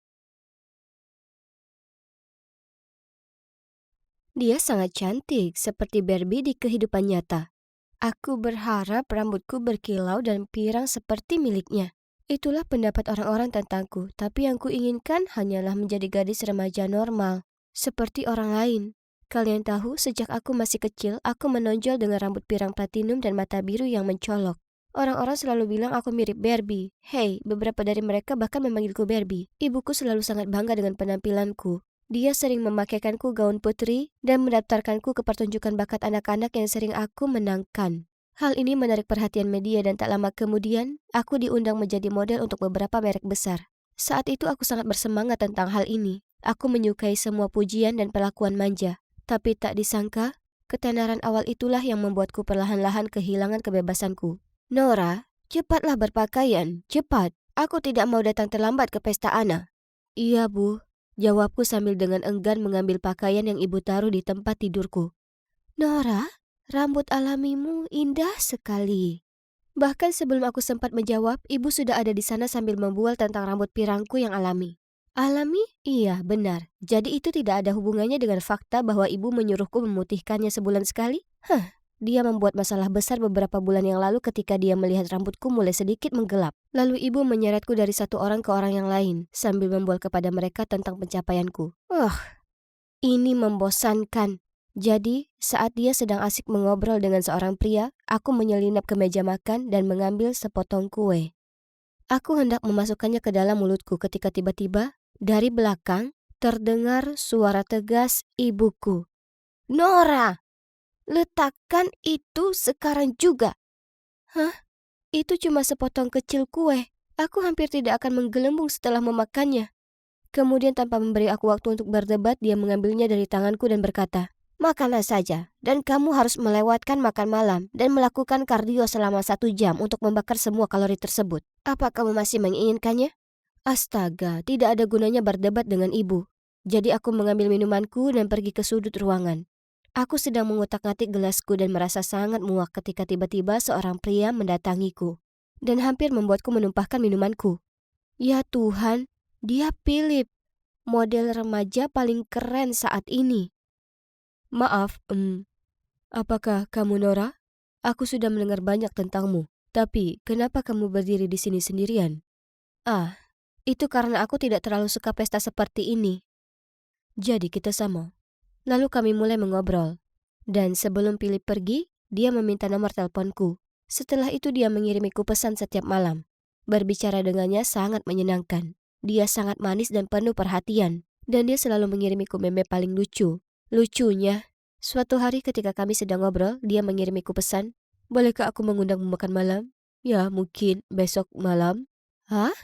Dia sangat cantik, seperti Barbie di kehidupan nyata. Aku berharap rambutku berkilau dan pirang seperti miliknya. Itulah pendapat orang-orang tentangku, tapi yang kuinginkan hanyalah menjadi gadis remaja normal, seperti orang lain. Kalian tahu, sejak aku masih kecil, aku menonjol dengan rambut pirang platinum dan mata biru yang mencolok. Orang-orang selalu bilang aku mirip Barbie. Hei, beberapa dari mereka bahkan memanggilku Barbie. Ibuku selalu sangat bangga dengan penampilanku. Dia sering memakaikanku gaun putri dan mendaftarkanku ke pertunjukan bakat anak-anak yang sering aku menangkan. Hal ini menarik perhatian media dan tak lama kemudian, aku diundang menjadi model untuk beberapa merek besar. Saat itu aku sangat bersemangat tentang hal ini. Aku menyukai semua pujian dan perlakuan manja. Tapi tak disangka, ketenaran awal itulah yang membuatku perlahan-lahan kehilangan kebebasanku. "Nora, cepatlah berpakaian, cepat. Aku tidak mau datang terlambat ke pesta Anna." "Iya, Bu," jawabku sambil dengan enggan mengambil pakaian yang ibu taruh di tempat tidurku. "Nora, rambut alamimu indah sekali." Bahkan sebelum aku sempat menjawab, ibu sudah ada di sana sambil membual tentang rambut pirangku yang alami. Alami? Iya, benar. Jadi itu tidak ada hubungannya dengan fakta bahwa ibu menyuruhku memutihkannya sebulan sekali? Dia membuat masalah besar beberapa bulan yang lalu ketika dia melihat rambutku mulai sedikit menggelap. Lalu ibu menyeretku dari satu orang ke orang yang lain, sambil membual kepada mereka tentang pencapaianku. Ini membosankan. Jadi, saat dia sedang asik mengobrol dengan seorang pria, aku menyelinap ke meja makan dan mengambil sepotong kue. Aku hendak memasukkannya ke dalam mulutku ketika tiba-tiba dari belakang terdengar suara tegas ibuku. "Nora, letakkan itu sekarang juga." Hah? Itu cuma sepotong kecil kue. Aku hampir tidak akan menggelembung setelah memakannya. Kemudian tanpa memberi aku waktu untuk berdebat, dia mengambilnya dari tanganku dan berkata, "Makanlah saja, dan kamu harus melewatkan makan malam dan melakukan kardio selama 1 jam untuk membakar semua kalori tersebut. Apa kamu masih menginginkannya?" Astaga, tidak ada gunanya berdebat dengan ibu. Jadi aku mengambil minumanku dan pergi ke sudut ruangan. Aku sedang mengutak-ngatik gelasku dan merasa sangat muak ketika tiba-tiba seorang pria mendatangiku dan hampir membuatku menumpahkan minumanku. Ya Tuhan, dia Philip, model remaja paling keren saat ini. "Maaf, apakah kamu Nora? Aku sudah mendengar banyak tentangmu. Tapi, kenapa kamu berdiri di sini sendirian?" "Ah, itu karena aku tidak terlalu suka pesta seperti ini." "Jadi kita sama." Lalu kami mulai mengobrol. Dan sebelum Philip pergi, dia meminta nomor teleponku. Setelah itu dia mengirimiku pesan setiap malam. Berbicara dengannya sangat menyenangkan. Dia sangat manis dan penuh perhatian. Dan dia selalu mengirimiku meme paling lucu. Lucunya, suatu hari ketika kami sedang ngobrol, dia mengirimiku pesan, "Bolehkah aku mengundangmu makan malam? Ya, mungkin besok malam." Hah?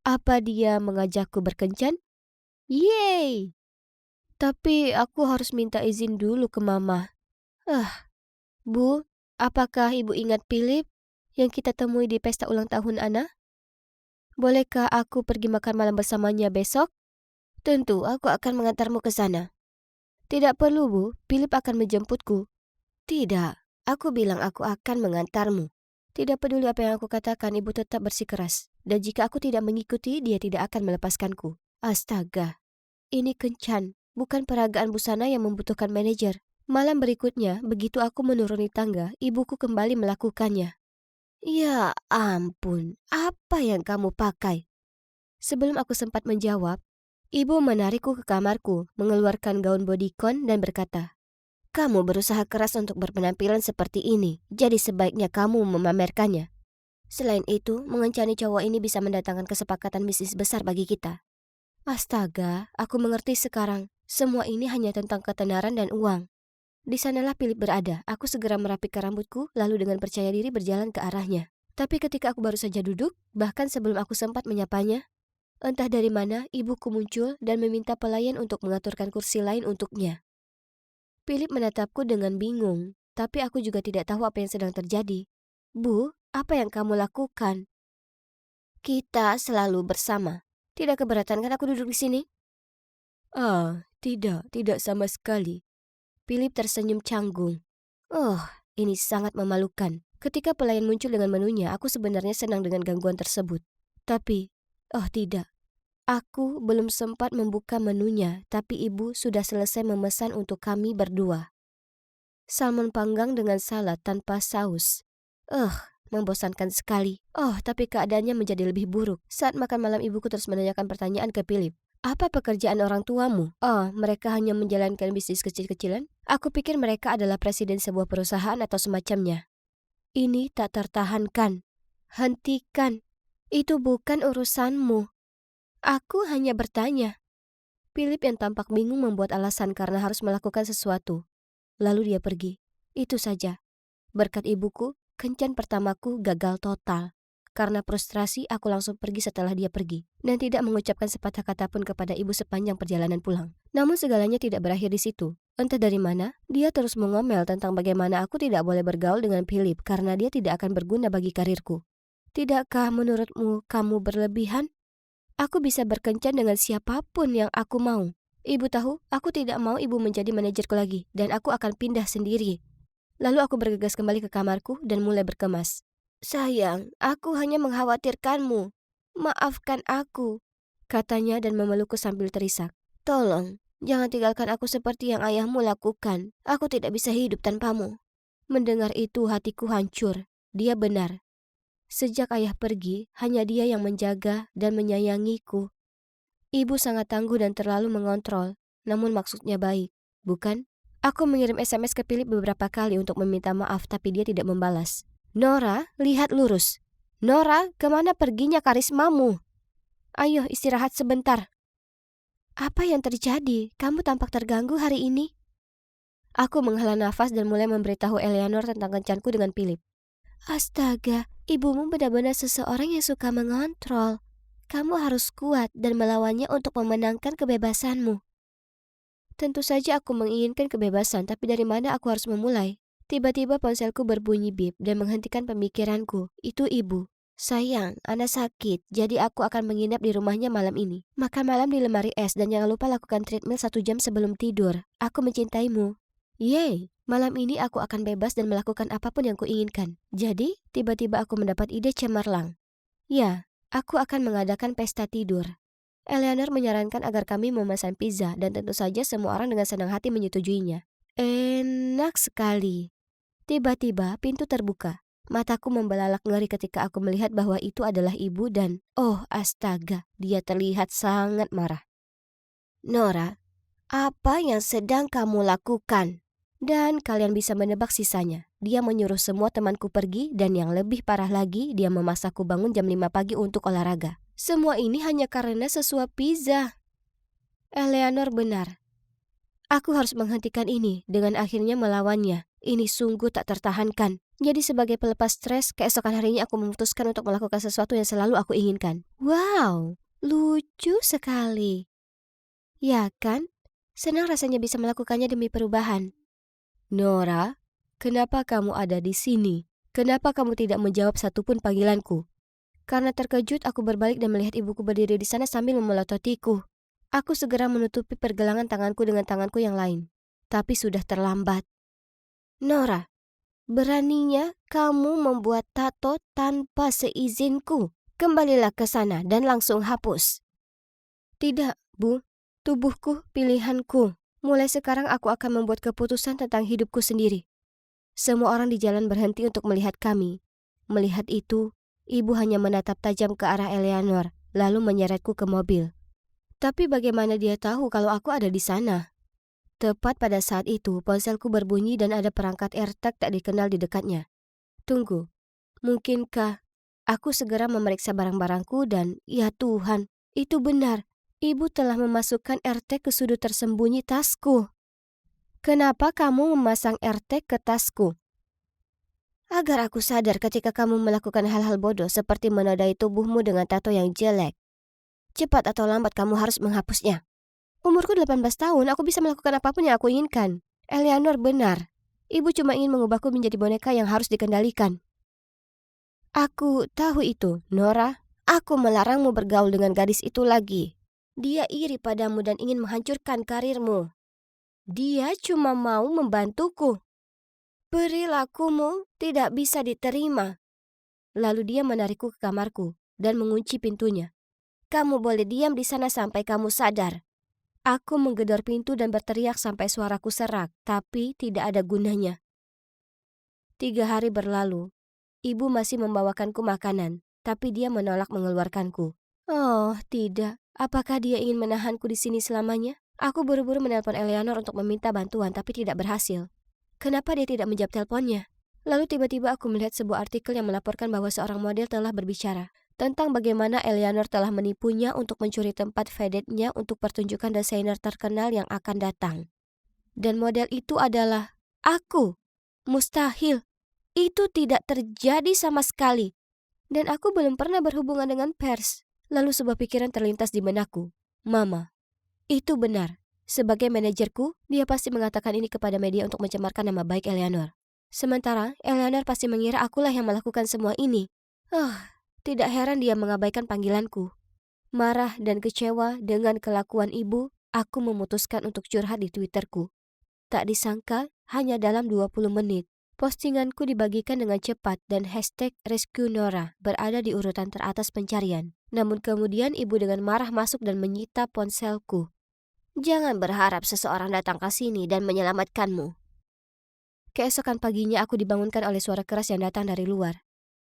Apa dia mengajakku berkencan? Yeay! Tapi aku harus minta izin dulu ke mama. Bu, apakah ibu ingat Philip yang kita temui di pesta ulang tahun Ana? Bolehkah aku pergi makan malam bersamanya besok? Tentu, aku akan mengantarmu ke sana. Tidak perlu, Bu. Philip akan menjemputku. Tidak, aku bilang aku akan mengantarmu. Tidak peduli apa yang aku katakan, ibu tetap bersikeras. Dan jika aku tidak mengikuti, dia tidak akan melepaskanku. Astaga, ini kencan, bukan peragaan busana yang membutuhkan manajer. Malam berikutnya, begitu aku menuruni tangga, ibuku kembali melakukannya. Ya ampun, apa yang kamu pakai? Sebelum aku sempat menjawab, ibu menarikku ke kamarku, mengeluarkan gaun bodycon dan berkata, "Kamu berusaha keras untuk berpenampilan seperti ini, jadi sebaiknya kamu memamerkannya. Selain itu, mengencani cowok ini bisa mendatangkan kesepakatan bisnis besar bagi kita." Astaga, aku mengerti sekarang. Semua ini hanya tentang ketenaran dan uang. Di sanalah Philip berada. Aku segera merapikan rambutku, lalu dengan percaya diri berjalan ke arahnya. Tapi ketika aku baru saja duduk, bahkan sebelum aku sempat menyapanya, entah dari mana ibuku muncul dan meminta pelayan untuk mengaturkan kursi lain untuknya. Philip menatapku dengan bingung, tapi aku juga tidak tahu apa yang sedang terjadi. "Bu, apa yang kamu lakukan?" "Kita selalu bersama. Tidak keberatan kan aku duduk di sini?" Tidak sama sekali." Philip tersenyum canggung. Oh, ini sangat memalukan. Ketika pelayan muncul dengan menunya, aku sebenarnya senang dengan gangguan tersebut. Tapi, oh tidak. Aku belum sempat membuka menunya, tapi ibu sudah selesai memesan untuk kami berdua. Salmon panggang dengan salad tanpa saus. Membosankan sekali. Oh, tapi keadaannya menjadi lebih buruk. Saat makan malam ibuku terus menanyakan pertanyaan ke Philip. "Apa pekerjaan orang tuamu?" "Oh, mereka hanya menjalankan bisnis kecil-kecilan. Aku pikir mereka adalah presiden sebuah perusahaan atau semacamnya." Ini tak tertahankan. Hentikan. Itu bukan urusanmu. Aku hanya bertanya. Philip yang tampak bingung membuat alasan karena harus melakukan sesuatu. Lalu dia pergi. Itu saja. Berkat ibuku, kencan pertamaku gagal total. Karena frustrasi, aku langsung pergi setelah dia pergi, dan tidak mengucapkan sepatah kata pun kepada ibu sepanjang perjalanan pulang. Namun segalanya tidak berakhir di situ. Entah dari mana, dia terus mengomel tentang bagaimana aku tidak boleh bergaul dengan Philip karena dia tidak akan berguna bagi karirku. Tidakkah menurutmu kamu berlebihan? Aku bisa berkencan dengan siapapun yang aku mau. Ibu tahu, aku tidak mau ibu menjadi manajerku lagi, dan aku akan pindah sendiri. Lalu aku bergegas kembali ke kamarku dan mulai berkemas. "Sayang, aku hanya mengkhawatirkanmu. Maafkan aku," katanya dan memelukku sambil terisak. "Tolong, jangan tinggalkan aku seperti yang ayahmu lakukan. Aku tidak bisa hidup tanpamu." Mendengar itu hatiku hancur. Dia benar. Sejak ayah pergi, hanya dia yang menjaga dan menyayangiku. Ibu sangat tangguh dan terlalu mengontrol, namun maksudnya baik, bukan? Aku mengirim SMS ke Philip beberapa kali untuk meminta maaf, tapi dia tidak membalas. "Nora, lihat lurus." Nora, kemana perginya karismamu? Ayo istirahat sebentar. Apa yang terjadi? Kamu tampak terganggu hari ini. Aku menghela nafas dan mulai memberitahu Eleanor tentang kencanku dengan Philip. Astaga, ibumu benar-benar seseorang yang suka mengontrol. Kamu harus kuat dan melawannya untuk memenangkan kebebasanmu. Tentu saja aku menginginkan kebebasan, tapi dari mana aku harus memulai? Tiba-tiba ponselku berbunyi bip dan menghentikan pemikiranku. Itu ibu. Sayang, Ana sakit, jadi aku akan menginap di rumahnya malam ini. Makan malam di lemari es dan jangan lupa lakukan treadmill 1 jam sebelum tidur. Aku mencintaimu. Yeay, malam ini aku akan bebas dan melakukan apapun yang kuinginkan. Jadi, tiba-tiba aku mendapat ide cemerlang. Ya, aku akan mengadakan pesta tidur. Eleanor menyarankan agar kami memesan pizza dan tentu saja semua orang dengan senang hati menyetujuinya. Enak sekali. Tiba-tiba pintu terbuka. Mataku membelalak ngeri ketika aku melihat bahwa itu adalah ibu dan, oh astaga, dia terlihat sangat marah. Nora, apa yang sedang kamu lakukan? Dan kalian bisa menebak sisanya. Dia menyuruh semua temanku pergi dan yang lebih parah lagi, dia memasakku bangun jam 5 pagi untuk olahraga. Semua ini hanya karena sesuap pizza. Eleanor benar. Aku harus menghentikan ini dengan akhirnya melawannya. Ini sungguh tak tertahankan. Jadi sebagai pelepas stres, keesokan harinya aku memutuskan untuk melakukan sesuatu yang selalu aku inginkan. Wow, lucu sekali. Ya kan? Senang rasanya bisa melakukannya demi perubahan. Nora, kenapa kamu ada di sini? Kenapa kamu tidak menjawab satupun panggilanku? Karena terkejut, aku berbalik dan melihat ibuku berdiri di sana sambil memelototiku. Aku segera menutupi pergelangan tanganku dengan tanganku yang lain. Tapi sudah terlambat. Nora, beraninya kamu membuat tato tanpa seizinku. Kembalilah ke sana dan langsung hapus. Tidak, Bu. Tubuhku, pilihanku. Mulai sekarang aku akan membuat keputusan tentang hidupku sendiri. Semua orang di jalan berhenti untuk melihat kami. Melihat itu, ibu hanya menatap tajam ke arah Eleanor, lalu menyeretku ke mobil. Tapi bagaimana dia tahu kalau aku ada di sana? Tepat pada saat itu, ponselku berbunyi dan ada perangkat AirTag tak dikenal di dekatnya. Tunggu, mungkinkah aku segera memeriksa barang-barangku dan, ya Tuhan, itu benar. Ibu telah memasukkan AirTag ke sudut tersembunyi tasku. Kenapa kamu memasang AirTag ke tasku? Agar aku sadar ketika kamu melakukan hal-hal bodoh seperti menodai tubuhmu dengan tato yang jelek. Cepat atau lambat kamu harus menghapusnya. Umurku 18 tahun, aku bisa melakukan apapun yang aku inginkan. Eleanor benar. Ibu cuma ingin mengubahku menjadi boneka yang harus dikendalikan. Aku tahu itu, Nora. Aku melarangmu bergaul dengan gadis itu lagi. Dia iri padamu dan ingin menghancurkan karirmu. Dia cuma mau membantuku. Perilakumu tidak bisa diterima. Lalu dia menarikku ke kamarku dan mengunci pintunya. Kamu boleh diam di sana sampai kamu sadar. Aku menggedor pintu dan berteriak sampai suaraku serak, tapi tidak ada gunanya. 3 hari berlalu. Ibu masih membawakanku makanan, tapi dia menolak mengeluarkanku. Oh, tidak. Apakah dia ingin menahanku di sini selamanya? Aku buru-buru menelpon Eleanor untuk meminta bantuan, tapi tidak berhasil. Kenapa dia tidak menjawab teleponnya? Lalu tiba-tiba aku melihat sebuah artikel yang melaporkan bahwa seorang model telah berbicara tentang bagaimana Eleanor telah menipunya untuk mencuri tempat vedette-nya untuk pertunjukan desainer terkenal yang akan datang. Dan model itu adalah aku. Mustahil. Itu tidak terjadi sama sekali. Dan aku belum pernah berhubungan dengan pers. Lalu sebuah pikiran terlintas di benakku. Mama, itu benar. Sebagai manajerku, dia pasti mengatakan ini kepada media untuk mencemarkan nama baik Eleanor. Sementara, Eleanor pasti mengira akulah yang melakukan semua ini. Tidak heran dia mengabaikan panggilanku. Marah dan kecewa dengan kelakuan ibu, aku memutuskan untuk curhat di Twitterku. Tak disangka, hanya dalam 20 menit. Postinganku dibagikan dengan cepat dan hashtag Rescue Nora berada di urutan teratas pencarian. Namun kemudian ibu dengan marah masuk dan menyita ponselku. Jangan berharap seseorang datang ke sini dan menyelamatkanmu. Keesokan paginya aku dibangunkan oleh suara keras yang datang dari luar.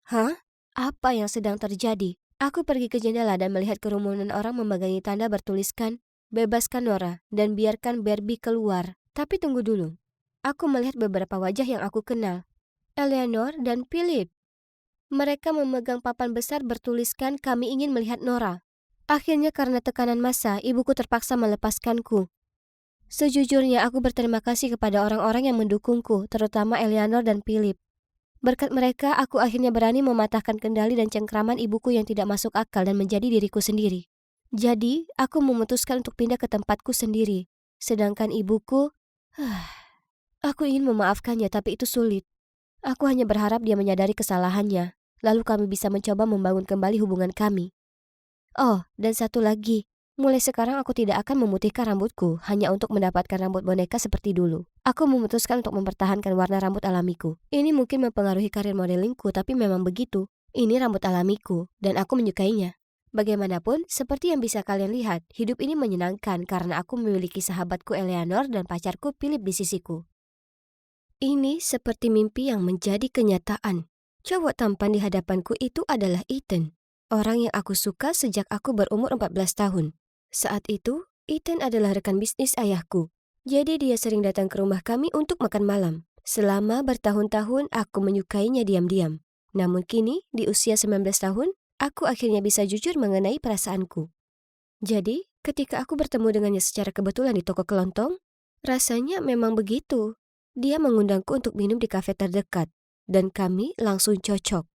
Hah? Apa yang sedang terjadi? Aku pergi ke jendela dan melihat kerumunan orang memegangi tanda bertuliskan, "Bebaskan Nora dan biarkan Barbie keluar." Tapi tunggu dulu. Aku melihat beberapa wajah yang aku kenal. Eleanor dan Philip. Mereka memegang papan besar bertuliskan kami ingin melihat Nora. Akhirnya karena tekanan massa, ibuku terpaksa melepaskanku. Sejujurnya aku berterima kasih kepada orang-orang yang mendukungku, terutama Eleanor dan Philip. Berkat mereka, aku akhirnya berani mematahkan kendali dan cengkraman ibuku yang tidak masuk akal dan menjadi diriku sendiri. Jadi, aku memutuskan untuk pindah ke tempatku sendiri. Sedangkan ibuku, aku ingin memaafkannya tapi itu sulit. Aku hanya berharap dia menyadari kesalahannya. Lalu kami bisa mencoba membangun kembali hubungan kami. Oh, dan satu lagi. Mulai sekarang aku tidak akan memutihkan rambutku hanya untuk mendapatkan rambut boneka seperti dulu. Aku memutuskan untuk mempertahankan warna rambut alamiku. Ini mungkin mempengaruhi karir modelingku, tapi memang begitu. Ini rambut alamiku, dan aku menyukainya. Bagaimanapun, seperti yang bisa kalian lihat, hidup ini menyenangkan karena aku memiliki sahabatku Eleanor dan pacarku Philip di sisiku. Ini seperti mimpi yang menjadi kenyataan. Cowok tampan di hadapanku itu adalah Ethan, orang yang aku suka sejak aku berumur 14 tahun. Saat itu, Ethan adalah rekan bisnis ayahku. Jadi dia sering datang ke rumah kami untuk makan malam. Selama bertahun-tahun aku menyukainya diam-diam. Namun kini, di usia 19 tahun, aku akhirnya bisa jujur mengenai perasaanku. Jadi, ketika aku bertemu dengannya secara kebetulan di toko kelontong, rasanya memang begitu. Dia mengundangku untuk minum di kafe terdekat. Dan kami langsung cocok.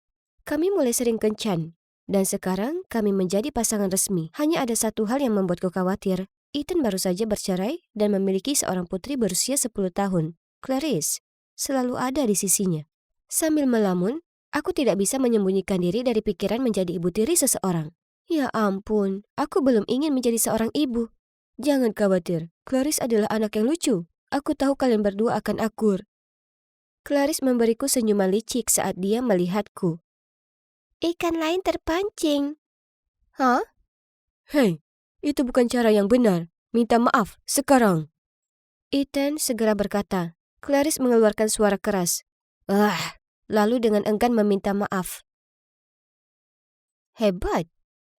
Kami mulai sering kencan. Dan sekarang kami menjadi pasangan resmi. Hanya ada satu hal yang membuatku khawatir. Ethan baru saja bercerai dan memiliki seorang putri berusia 10 tahun. Clarice selalu ada di sisinya. Sambil melamun, aku tidak bisa menyembunyikan diri dari pikiran menjadi ibu tiri seseorang. Ya ampun, aku belum ingin menjadi seorang ibu. Jangan khawatir, Clarice adalah anak yang lucu. Aku tahu kalian berdua akan akur. Clarice memberiku senyuman licik saat dia melihatku. Ikan lain terpancing. Hah? Hei, itu bukan cara yang benar. Minta maaf, sekarang. Ethan segera berkata. Clarice mengeluarkan suara keras. Lalu dengan enggan meminta maaf. Hebat.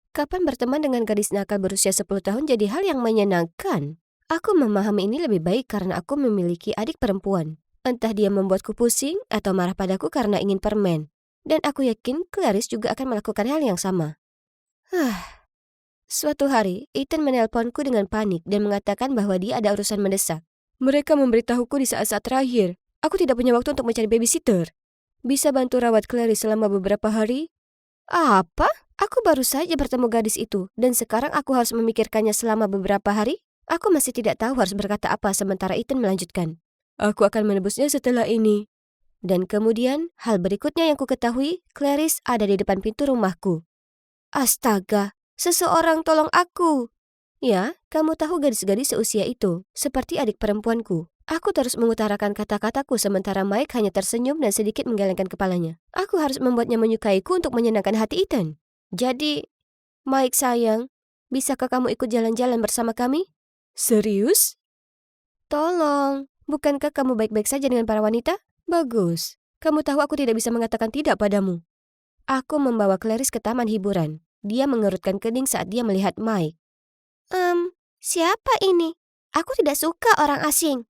Kapan berteman dengan gadis nakal berusia 10 tahun jadi hal yang menyenangkan? Aku memahami ini lebih baik karena aku memiliki adik perempuan. Entah dia membuatku pusing atau marah padaku karena ingin permen. Dan aku yakin Clarice juga akan melakukan hal yang sama. Suatu hari, Ethan menelponku dengan panik dan mengatakan bahwa dia ada urusan mendesak. Mereka memberitahuku di saat-saat terakhir. Aku tidak punya waktu untuk mencari babysitter. Bisa bantu rawat Clarice selama beberapa hari? Apa? Aku baru saja bertemu gadis itu, dan sekarang aku harus memikirkannya selama beberapa hari? Aku masih tidak tahu harus berkata apa sementara Ethan melanjutkan. Aku akan menebusnya setelah ini. Dan kemudian, hal berikutnya yang ku ketahui, Clarice ada di depan pintu rumahku. Astaga, seseorang tolong aku. Ya, kamu tahu gadis-gadis seusia itu, seperti adik perempuanku. Aku terus mengutarakan kata-kataku sementara Mike hanya tersenyum dan sedikit menggelengkan kepalanya. Aku harus membuatnya menyukaiku untuk menyenangkan hati Ethan. Jadi, Mike sayang, bisakah kamu ikut jalan-jalan bersama kami? Serius? Tolong, bukankah kamu baik-baik saja dengan para wanita? Bagus. Kamu tahu aku tidak bisa mengatakan tidak padamu. Aku membawa Clarice ke taman hiburan. Dia mengerutkan kening saat dia melihat Mike. Siapa ini? Aku tidak suka orang asing.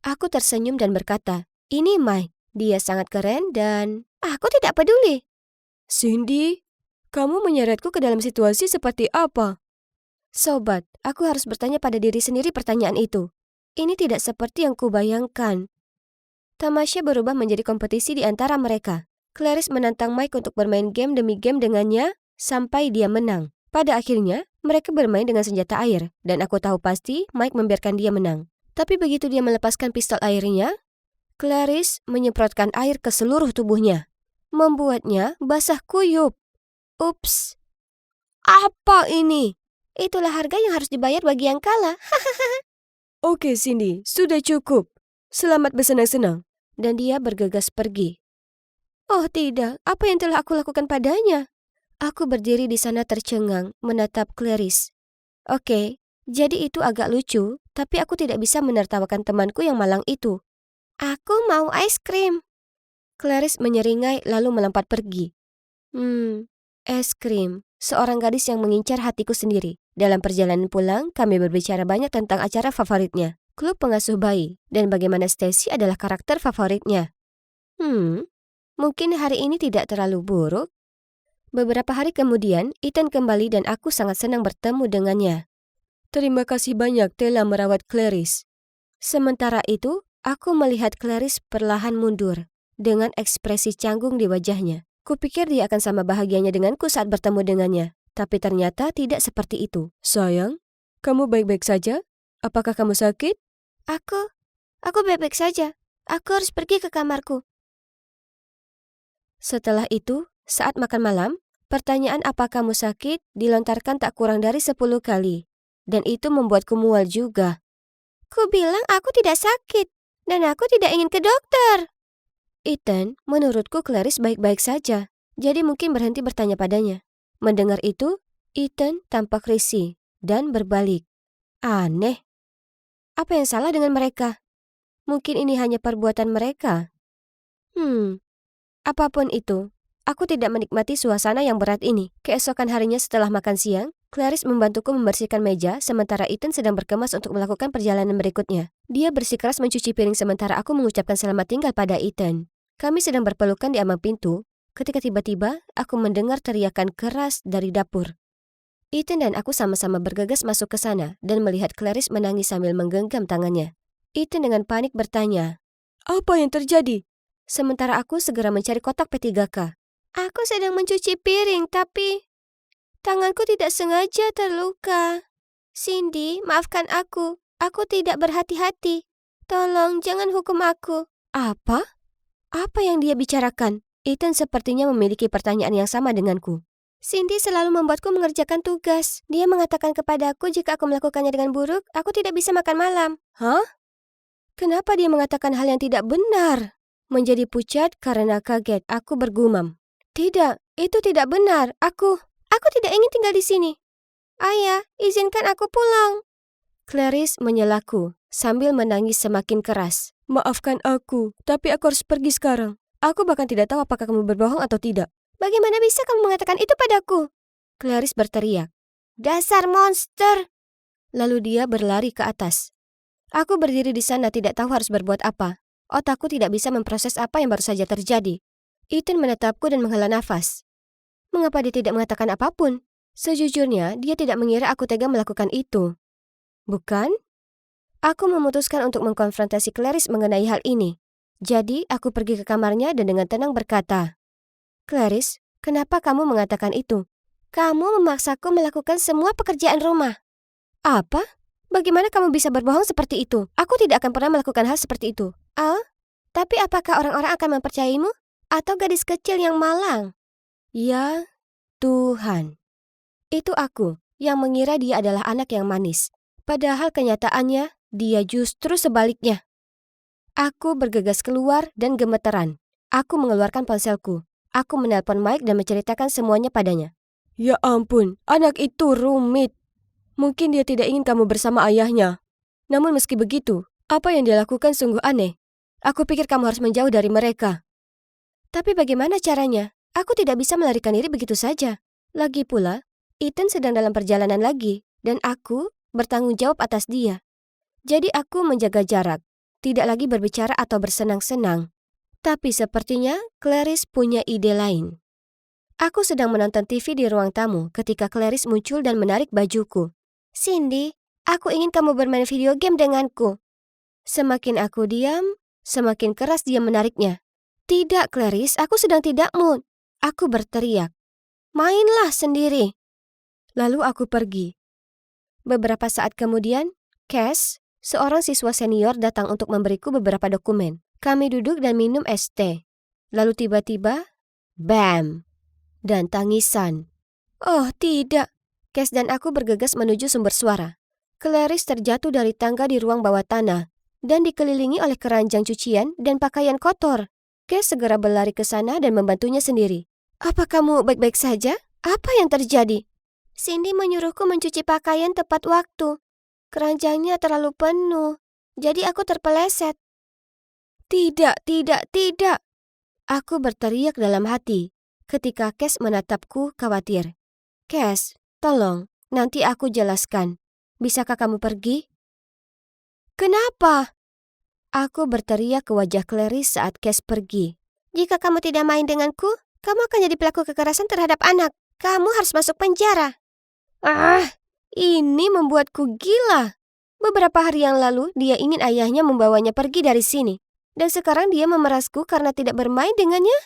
Aku tersenyum dan berkata, ini Mike. Dia sangat keren dan aku tidak peduli. Cindy, kamu menyeretku ke dalam situasi seperti apa? Sobat, aku harus bertanya pada diri sendiri pertanyaan itu. Ini tidak seperti yang kubayangkan. Tamasya berubah menjadi kompetisi di antara mereka. Clarice menantang Mike untuk bermain game demi game dengannya sampai dia menang. Pada akhirnya, mereka bermain dengan senjata air, dan aku tahu pasti Mike membiarkan dia menang. Tapi begitu dia melepaskan pistol airnya, Clarice menyemprotkan air ke seluruh tubuhnya, membuatnya basah kuyup. Ups, apa ini? Itulah harga yang harus dibayar bagi yang kalah. Oke Cindy, sudah cukup. Selamat bersenang-senang. Dan dia bergegas pergi. Oh tidak, apa yang telah aku lakukan padanya? Aku berdiri di sana tercengang, menatap Clarice. Oke, jadi itu agak lucu, tapi aku tidak bisa menertawakan temanku yang malang itu. Aku mau es krim. Clarice menyeringai lalu melompat pergi. Es krim. Seorang gadis yang mengincar hatiku sendiri. Dalam perjalanan pulang, kami berbicara banyak tentang acara favoritnya. Klub pengasuh bayi, dan bagaimana Stacy adalah karakter favoritnya. Mungkin hari ini tidak terlalu buruk. Beberapa hari kemudian, Ethan kembali dan aku sangat senang bertemu dengannya. Terima kasih banyak telah merawat Clarice. Sementara itu, aku melihat Clarice perlahan mundur, dengan ekspresi canggung di wajahnya. Kupikir dia akan sama bahagianya denganku saat bertemu dengannya, tapi ternyata tidak seperti itu. Sayang, kamu baik-baik saja? Apakah kamu sakit? Aku baik-baik saja. Aku harus pergi ke kamarku. Setelah itu, saat makan malam, pertanyaan "apa kamu sakit?" dilontarkan tak kurang dari 10 kali. Dan itu membuatku mual juga. Ku bilang aku tidak sakit, dan aku tidak ingin ke dokter. Ethan, menurutku Clarice baik-baik saja, jadi mungkin berhenti bertanya padanya. Mendengar itu, Ethan tampak risih dan berbalik. Aneh. Apa yang salah dengan mereka? Mungkin ini hanya perbuatan mereka. Apapun itu, aku tidak menikmati suasana yang berat ini. Keesokan harinya setelah makan siang, Clarice membantuku membersihkan meja sementara Ethan sedang berkemas untuk melakukan perjalanan berikutnya. Dia bersikeras mencuci piring sementara aku mengucapkan selamat tinggal pada Ethan. Kami sedang berpelukan di ambang pintu, ketika tiba-tiba aku mendengar teriakan keras dari dapur. Ethan dan aku sama-sama bergegas masuk ke sana dan melihat Clarice menangis sambil menggenggam tangannya. Ethan dengan panik bertanya, "Apa yang terjadi?" Sementara aku segera mencari kotak P3K. Aku sedang mencuci piring, tapi tanganku tidak sengaja terluka. Cindy, maafkan aku. Aku tidak berhati-hati. Tolong, jangan hukum aku. Apa? Apa yang dia bicarakan? Ethan sepertinya memiliki pertanyaan yang sama denganku. Cindy selalu membuatku mengerjakan tugas. Dia mengatakan kepadaku jika aku melakukannya dengan buruk, aku tidak bisa makan malam. Hah? Kenapa dia mengatakan hal yang tidak benar? Menjadi pucat karena kaget, aku bergumam. Tidak, itu tidak benar. Aku tidak ingin tinggal di sini. Ayah, izinkan aku pulang. Clarice menyelaku sambil menangis semakin keras. Maafkan aku, tapi aku harus pergi sekarang. Aku bahkan tidak tahu apakah kamu berbohong atau tidak. Bagaimana bisa kamu mengatakan itu padaku? Clarice berteriak. Dasar monster! Lalu dia berlari ke atas. Aku berdiri di sana tidak tahu harus berbuat apa. Otakku tidak bisa memproses apa yang baru saja terjadi. Ethan menatapku dan menghela nafas. Mengapa dia tidak mengatakan apapun? Sejujurnya, dia tidak mengira aku tega melakukan itu. Bukan? Aku memutuskan untuk mengkonfrontasi Clarice mengenai hal ini. Jadi, aku pergi ke kamarnya dan dengan tenang berkata, Clarice, kenapa kamu mengatakan itu? Kamu memaksaku melakukan semua pekerjaan rumah. Apa? Bagaimana kamu bisa berbohong seperti itu? Aku tidak akan pernah melakukan hal seperti itu. Oh, tapi apakah orang-orang akan mempercayaimu? Atau gadis kecil yang malang? Ya, Tuhan. Itu aku yang mengira dia adalah anak yang manis. Padahal kenyataannya, dia justru sebaliknya. Aku bergegas keluar dan gemeteran. Aku mengeluarkan ponselku. Aku menelpon Mike dan menceritakan semuanya padanya. Ya ampun, anak itu rumit. Mungkin dia tidak ingin kamu bersama ayahnya. Namun meski begitu, apa yang dia lakukan sungguh aneh. Aku pikir kamu harus menjauh dari mereka. Tapi bagaimana caranya? Aku tidak bisa melarikan diri begitu saja. Lagi pula, Ethan sedang dalam perjalanan lagi, dan aku bertanggung jawab atas dia. Jadi aku menjaga jarak, tidak lagi berbicara atau bersenang-senang. Tapi sepertinya Clarice punya ide lain. Aku sedang menonton TV di ruang tamu ketika Clarice muncul dan menarik bajuku. Cindy, aku ingin kamu bermain video game denganku. Semakin aku diam, semakin keras dia menariknya. Tidak, Clarice, aku sedang tidak mood. Aku berteriak. Mainlah sendiri. Lalu aku pergi. Beberapa saat kemudian, Cass, seorang siswa senior datang untuk memberiku beberapa dokumen. Kami duduk dan minum es teh. Lalu tiba-tiba, bam! Dan tangisan. Oh tidak. Cass dan aku bergegas menuju sumber suara. Clarice terjatuh dari tangga di ruang bawah tanah dan dikelilingi oleh keranjang cucian dan pakaian kotor. Cass segera berlari ke sana dan membantunya sendiri. Apa kamu baik-baik saja? Apa yang terjadi? Cindy menyuruhku mencuci pakaian tepat waktu. Keranjangnya terlalu penuh, jadi aku terpeleset. Tidak, tidak, tidak. Aku berteriak dalam hati ketika Cass menatapku khawatir. Cass, tolong, nanti aku jelaskan. Bisakah kamu pergi? Kenapa? Aku berteriak ke wajah Clarice saat Cass pergi. Jika kamu tidak main denganku, kamu akan jadi pelaku kekerasan terhadap anak. Kamu harus masuk penjara. Ini membuatku gila. Beberapa hari yang lalu, dia ingin ayahnya membawanya pergi dari sini. Dan sekarang dia memerasku karena tidak bermain dengannya.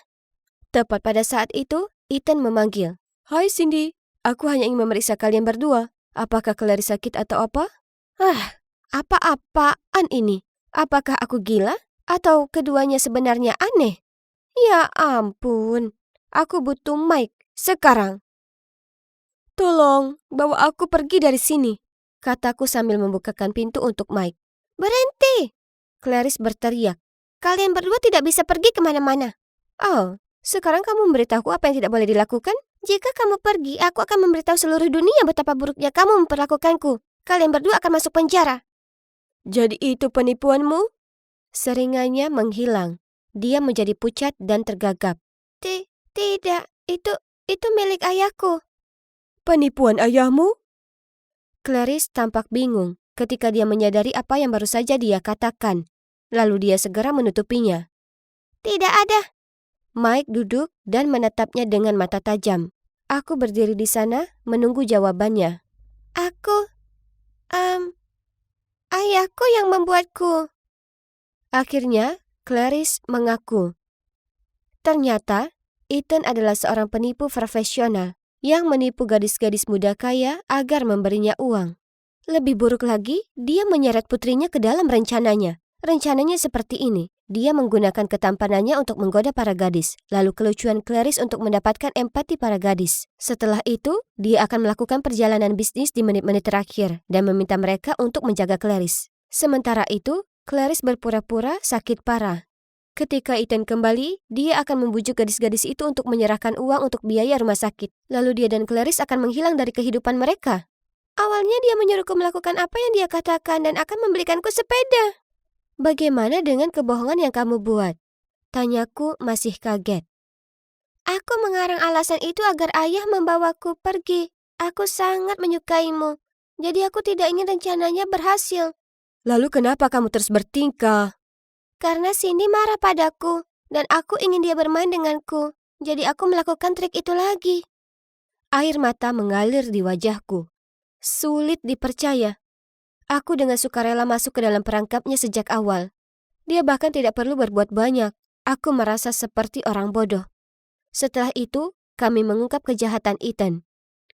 Tepat pada saat itu, Ethan memanggil. Hai Cindy, aku hanya ingin memeriksa kalian berdua. Apakah Clarice sakit atau apa? Apa-apaan ini? Apakah aku gila? Atau keduanya sebenarnya aneh? Ya ampun, aku butuh Mike sekarang. Tolong, bawa aku pergi dari sini, kataku sambil membukakan pintu untuk Mike. Berhenti! Clarice berteriak. Kalian berdua tidak bisa pergi kemana-mana. Oh, sekarang kamu memberitahu apa yang tidak boleh dilakukan? Jika kamu pergi, aku akan memberitahu seluruh dunia betapa buruknya kamu memperlakukanku. Kalian berdua akan masuk penjara. Jadi itu penipuanmu? Seringannya menghilang. Dia menjadi pucat dan tergagap. Tidak, itu milik ayahku. Penipuan ayahmu? Clarice tampak bingung ketika dia menyadari apa yang baru saja dia katakan. Lalu dia segera menutupinya. Tidak ada. Mike duduk dan menatapnya dengan mata tajam. Aku berdiri di sana menunggu jawabannya. Ayahku yang membuatku. Akhirnya, Clarice mengaku. Ternyata, Ethan adalah seorang penipu profesional yang menipu gadis-gadis muda kaya agar memberinya uang. Lebih buruk lagi, dia menyeret putrinya ke dalam rencananya. Rencananya seperti ini. Dia menggunakan ketampanannya untuk menggoda para gadis, lalu kelucuan Clarice untuk mendapatkan empati para gadis. Setelah itu, dia akan melakukan perjalanan bisnis di menit-menit terakhir dan meminta mereka untuk menjaga Clarice. Sementara itu, Clarice berpura-pura sakit parah. Ketika Ethan kembali, dia akan membujuk gadis-gadis itu untuk menyerahkan uang untuk biaya rumah sakit. Lalu dia dan Clarice akan menghilang dari kehidupan mereka. Awalnya dia menyuruhku melakukan apa yang dia katakan dan akan membelikanku sepeda. Bagaimana dengan kebohongan yang kamu buat? Tanyaku masih kaget. Aku mengarang alasan itu agar ayah membawaku pergi. Aku sangat menyukaimu. Jadi aku tidak ingin rencananya berhasil. Lalu kenapa kamu terus bertingkah? Karena Cindy marah padaku, dan aku ingin dia bermain denganku. Jadi aku melakukan trik itu lagi. Air mata mengalir di wajahku. Sulit dipercaya. Aku dengan sukarela masuk ke dalam perangkapnya sejak awal. Dia bahkan tidak perlu berbuat banyak. Aku merasa seperti orang bodoh. Setelah itu, kami mengungkap kejahatan Ethan.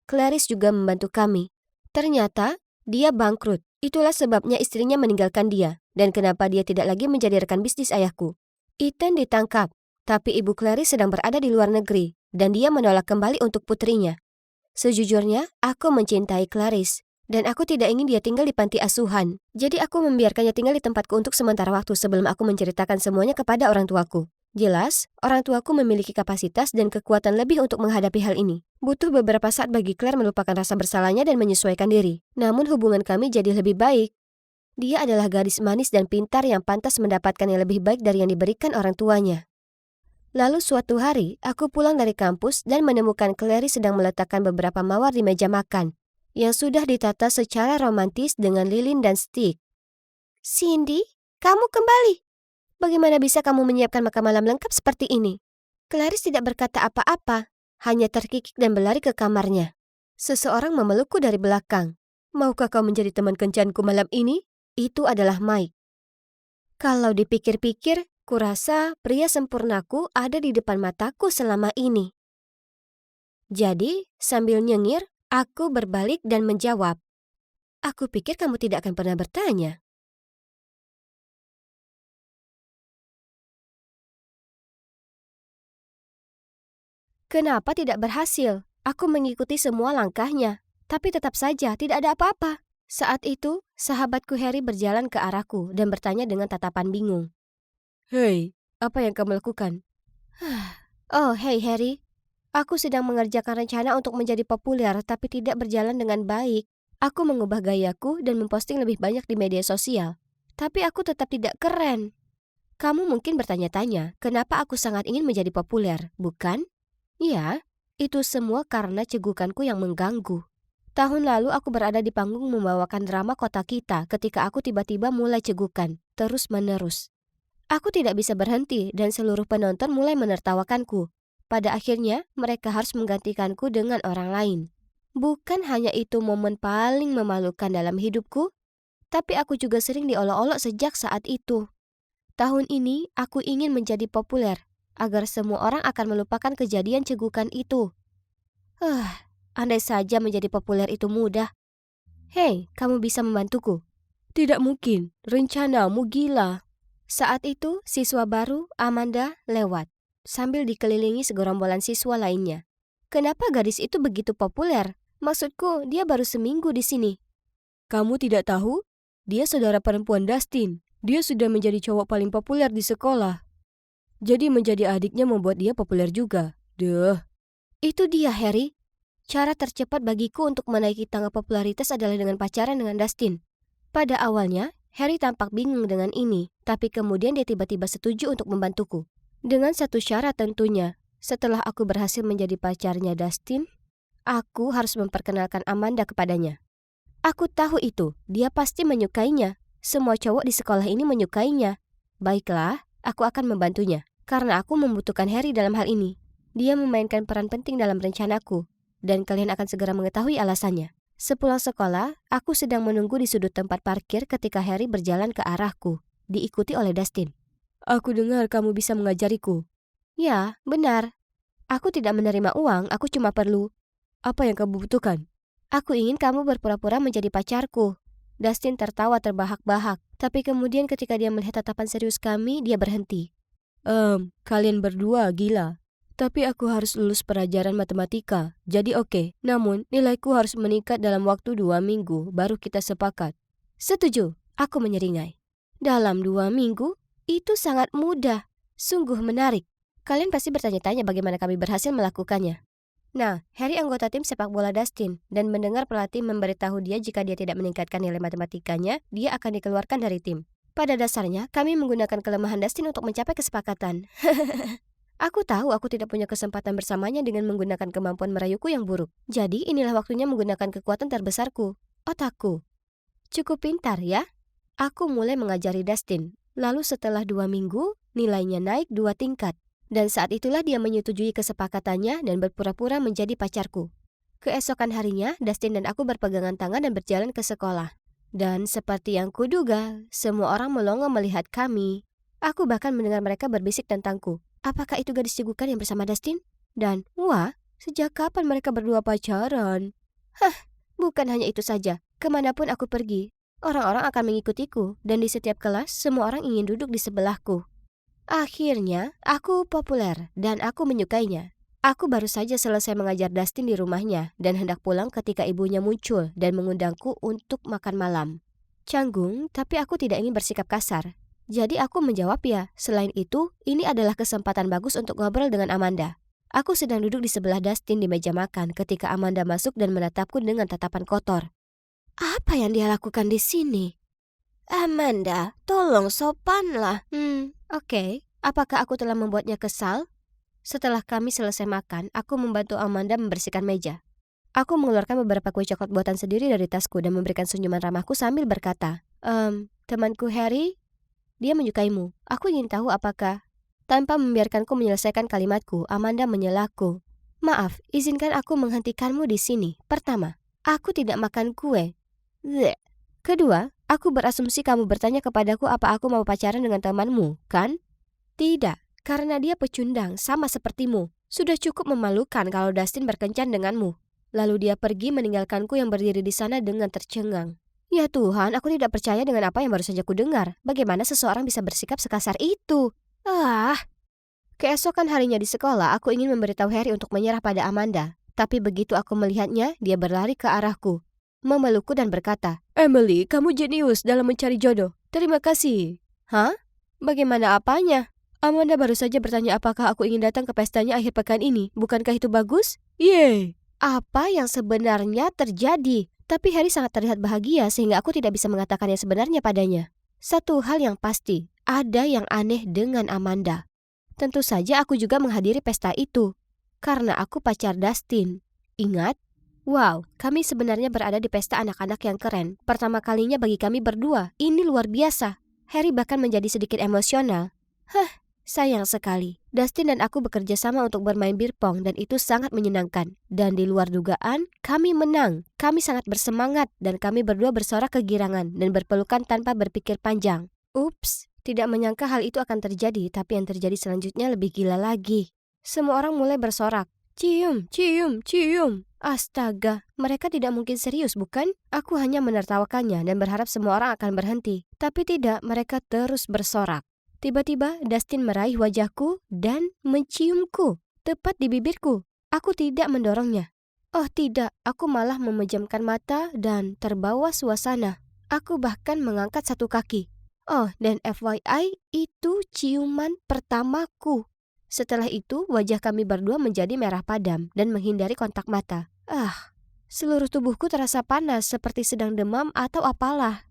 Clarice juga membantu kami. Ternyata, dia bangkrut. Itulah sebabnya istrinya meninggalkan dia. Dan kenapa dia tidak lagi menjadi rekan bisnis ayahku. Ethan ditangkap, tapi ibu Clarice sedang berada di luar negeri. Dan dia menolak kembali untuk putrinya. Sejujurnya, aku mencintai Clarice. Dan aku tidak ingin dia tinggal di panti asuhan. Jadi aku membiarkannya tinggal di tempatku untuk sementara waktu sebelum aku menceritakan semuanya kepada orang tuaku. Jelas, orang tuaku memiliki kapasitas dan kekuatan lebih untuk menghadapi hal ini. Butuh beberapa saat bagi Claire melupakan rasa bersalahnya dan menyesuaikan diri. Namun hubungan kami jadi lebih baik. Dia adalah gadis manis dan pintar yang pantas mendapatkan yang lebih baik dari yang diberikan orang tuanya. Lalu suatu hari, aku pulang dari kampus dan menemukan Clarice sedang meletakkan beberapa mawar di meja makan yang sudah ditata secara romantis dengan lilin dan stik. Cindy, kamu kembali. Bagaimana bisa kamu menyiapkan makan malam lengkap seperti ini? Clarice tidak berkata apa-apa, hanya terkikik dan berlari ke kamarnya. Seseorang memelukku dari belakang. Maukah kau menjadi teman kencanku malam ini? Itu adalah Mike. Kalau dipikir-pikir, kurasa pria sempurnaku ada di depan mataku selama ini. Jadi, sambil nyengir, aku berbalik dan menjawab. Aku pikir kamu tidak akan pernah bertanya. Kenapa tidak berhasil? Aku mengikuti semua langkahnya, tapi tetap saja tidak ada apa-apa. Saat itu, sahabatku Harry berjalan ke arahku dan bertanya dengan tatapan bingung. Hei, apa yang kamu lakukan? Oh, hey Harry. Aku sedang mengerjakan rencana untuk menjadi populer tapi tidak berjalan dengan baik. Aku mengubah gayaku dan memposting lebih banyak di media sosial. Tapi aku tetap tidak keren. Kamu mungkin bertanya-tanya, kenapa aku sangat ingin menjadi populer, bukan? Ya, itu semua karena cegukanku yang mengganggu. Tahun lalu aku berada di panggung membawakan drama kota kita ketika aku tiba-tiba mulai cegukan, terus-menerus. Aku tidak bisa berhenti dan seluruh penonton mulai menertawakanku. Pada akhirnya, mereka harus menggantikanku dengan orang lain. Bukan hanya itu momen paling memalukan dalam hidupku, tapi aku juga sering diolok-olok sejak saat itu. Tahun ini, aku ingin menjadi populer, agar semua orang akan melupakan kejadian cegukan itu. Andai saja menjadi populer itu mudah. Hei, kamu bisa membantuku? Tidak mungkin, rencanamu gila. Saat itu, siswa baru, Amanda, lewat, sambil dikelilingi segerombolan siswa lainnya. Kenapa gadis itu begitu populer? Maksudku, dia baru seminggu di sini. Kamu tidak tahu? Dia saudara perempuan Dustin. Dia sudah menjadi cowok paling populer di sekolah. Jadi menjadi adiknya membuat dia populer juga. Itu dia, Harry. Cara tercepat bagiku untuk menaiki tangga popularitas adalah dengan pacaran dengan Dustin. Pada awalnya, Harry tampak bingung dengan ini, tapi kemudian dia tiba-tiba setuju untuk membantuku. Dengan satu syarat tentunya, setelah aku berhasil menjadi pacarnya Dustin, aku harus memperkenalkan Amanda kepadanya. Aku tahu itu, dia pasti menyukainya. Semua cowok di sekolah ini menyukainya. Baiklah, aku akan membantunya, karena aku membutuhkan Harry dalam hal ini. Dia memainkan peran penting dalam rencanaku, dan kalian akan segera mengetahui alasannya. Sepulang sekolah, aku sedang menunggu di sudut tempat parkir ketika Harry berjalan ke arahku, diikuti oleh Dustin. Aku dengar kamu bisa mengajariku. Ya, benar. Aku tidak menerima uang, aku cuma perlu. Apa yang kamu butuhkan? Aku ingin kamu berpura-pura menjadi pacarku. Dustin tertawa terbahak-bahak, tapi kemudian ketika dia melihat tatapan serius kami, dia berhenti. Kalian berdua gila. Tapi aku harus lulus pelajaran matematika, jadi oke. Namun, nilaiku harus meningkat dalam waktu 2 minggu, baru kita sepakat. Setuju, aku menyeringai. Dalam 2 minggu? Itu sangat mudah. Sungguh menarik. Kalian pasti bertanya-tanya bagaimana kami berhasil melakukannya. Nah, Harry anggota tim sepak bola Dustin, dan mendengar pelatih memberitahu dia jika dia tidak meningkatkan nilai matematikanya, dia akan dikeluarkan dari tim. Pada dasarnya, kami menggunakan kelemahan Dustin untuk mencapai kesepakatan. Aku tahu aku tidak punya kesempatan bersamanya dengan menggunakan kemampuan merayuku yang buruk. Jadi inilah waktunya menggunakan kekuatan terbesarku, otakku. Cukup pintar ya? Aku mulai mengajari Dustin. Lalu setelah 2 minggu, nilainya naik 2 tingkat. Dan saat itulah dia menyetujui kesepakatannya dan berpura-pura menjadi pacarku. Keesokan harinya, Dustin dan aku berpegangan tangan dan berjalan ke sekolah. Dan seperti yang kuduga, semua orang melongo melihat kami. Aku bahkan mendengar mereka berbisik tentangku. Apakah itu gadis cegukan yang bersama Dustin? Dan, wah, sejak kapan mereka berdua pacaran? Bukan hanya itu saja. Kemanapun aku pergi, orang-orang akan mengikutiku. Dan di setiap kelas, semua orang ingin duduk di sebelahku. Akhirnya, aku populer dan aku menyukainya. Aku baru saja selesai mengajar Dustin di rumahnya dan hendak pulang ketika ibunya muncul dan mengundangku untuk makan malam. Canggung, tapi aku tidak ingin bersikap kasar. Jadi aku menjawab ya. Selain itu, ini adalah kesempatan bagus untuk ngobrol dengan Amanda. Aku sedang duduk di sebelah Dustin di meja makan ketika Amanda masuk dan menatapku dengan tatapan kotor. Apa yang dia lakukan di sini? Amanda, tolong sopanlah. Oke. Apakah aku telah membuatnya kesal? Setelah kami selesai makan, aku membantu Amanda membersihkan meja. Aku mengeluarkan beberapa kue coklat buatan sendiri dari tasku dan memberikan senyuman ramahku sambil berkata, temanku Harry, dia menyukaimu. Aku ingin tahu apakah. Tanpa membiarkanku menyelesaikan kalimatku, Amanda menyelaku. Maaf, izinkan aku menghentikanmu di sini. Pertama, aku tidak makan kue. Bleh. Kedua, aku berasumsi kamu bertanya kepadaku apa aku mau pacaran dengan temanmu, kan? Tidak, karena dia pecundang, sama sepertimu. Sudah cukup memalukan kalau Dustin berkencan denganmu. Lalu dia pergi meninggalkanku yang berdiri di sana dengan tercengang. Ya Tuhan, aku tidak percaya dengan apa yang baru saja kudengar. Bagaimana seseorang bisa bersikap sekasar itu? Keesokan harinya di sekolah, aku ingin memberitahu Harry untuk menyerah pada Amanda. Tapi begitu aku melihatnya, dia berlari ke arahku, memelukku dan berkata, Emily, kamu jenius dalam mencari jodoh. Terima kasih. Hah? Bagaimana apanya? Amanda baru saja bertanya apakah aku ingin datang ke pestanya akhir pekan ini. Bukankah itu bagus? Yeay. Apa yang sebenarnya terjadi? Tapi Harry sangat terlihat bahagia sehingga aku tidak bisa mengatakan yang sebenarnya padanya. Satu hal yang pasti, ada yang aneh dengan Amanda. Tentu saja aku juga menghadiri pesta itu, karena aku pacar Dustin. Ingat? Wow, kami sebenarnya berada di pesta anak-anak yang keren. Pertama kalinya bagi kami berdua, ini luar biasa. Harry bahkan menjadi sedikit emosional. Sayang sekali. Dustin dan aku bekerja sama untuk bermain bir pong dan itu sangat menyenangkan. Dan di luar dugaan, kami menang. Kami sangat bersemangat dan kami berdua bersorak kegirangan dan berpelukan tanpa berpikir panjang. Ups, tidak menyangka hal itu akan terjadi, tapi yang terjadi selanjutnya lebih gila lagi. Semua orang mulai bersorak. Cium, cium, cium. Astaga, mereka tidak mungkin serius, bukan? Aku hanya menertawakannya dan berharap semua orang akan berhenti. Tapi tidak, mereka terus bersorak. Tiba-tiba Dustin meraih wajahku dan menciumku, tepat di bibirku. Aku tidak mendorongnya. Oh tidak, aku malah memejamkan mata dan terbawa suasana. Aku bahkan mengangkat satu kaki. Oh, dan FYI, itu ciuman pertamaku. Setelah itu, wajah kami berdua menjadi merah padam dan menghindari kontak mata. Seluruh tubuhku terasa panas seperti sedang demam atau apalah.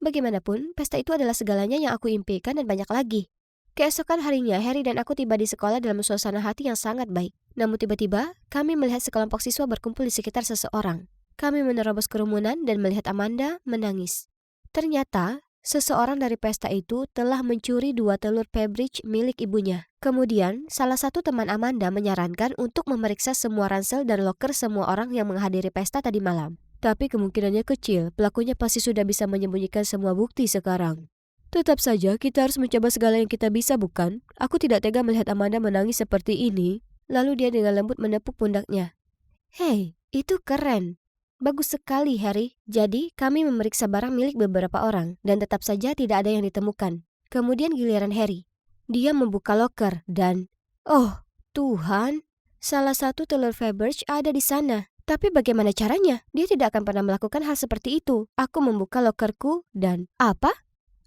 Bagaimanapun, pesta itu adalah segalanya yang aku impikan dan banyak lagi. Keesokan harinya, Harry dan aku tiba di sekolah dalam suasana hati yang sangat baik. Namun tiba-tiba, kami melihat sekelompok siswa berkumpul di sekitar seseorang. Kami menerobos kerumunan dan melihat Amanda menangis. Ternyata, seseorang dari pesta itu telah mencuri 2 telur Pebridge milik ibunya. Kemudian, salah satu teman Amanda menyarankan untuk memeriksa semua ransel dan loker semua orang yang menghadiri pesta tadi malam. Tapi kemungkinannya kecil, pelakunya pasti sudah bisa menyembunyikan semua bukti sekarang. Tetap saja, kita harus mencoba segala yang kita bisa, bukan? Aku tidak tega melihat Amanda menangis seperti ini. Lalu dia dengan lembut menepuk pundaknya. Hei, itu keren. Bagus sekali, Harry. Jadi, kami memeriksa barang milik beberapa orang, dan tetap saja tidak ada yang ditemukan. Kemudian giliran Harry. Dia membuka loker dan... Oh, Tuhan! Salah satu telur Faberge ada di sana. Tapi bagaimana caranya? Dia tidak akan pernah melakukan hal seperti itu. Aku membuka lokerku dan... Apa?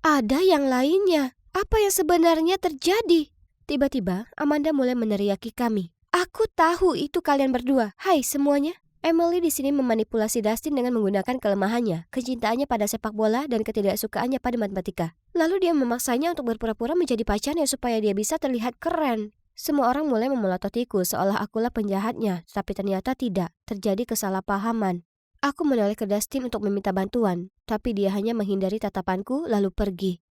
Ada yang lainnya. Apa yang sebenarnya terjadi? Tiba-tiba, Amanda mulai meneriaki kami. Aku tahu itu kalian berdua. Hai semuanya. Emily di sini memanipulasi Dustin dengan menggunakan kelemahannya, kecintaannya pada sepak bola dan ketidaksukaannya pada matematika. Lalu dia memaksanya untuk berpura-pura menjadi pacarnya supaya dia bisa terlihat keren. Semua orang mulai memelototiku seolah akulah penjahatnya, tapi ternyata tidak. Terjadi kesalahpahaman. Aku menoleh ke Dustin untuk meminta bantuan, tapi dia hanya menghindari tatapanku lalu pergi.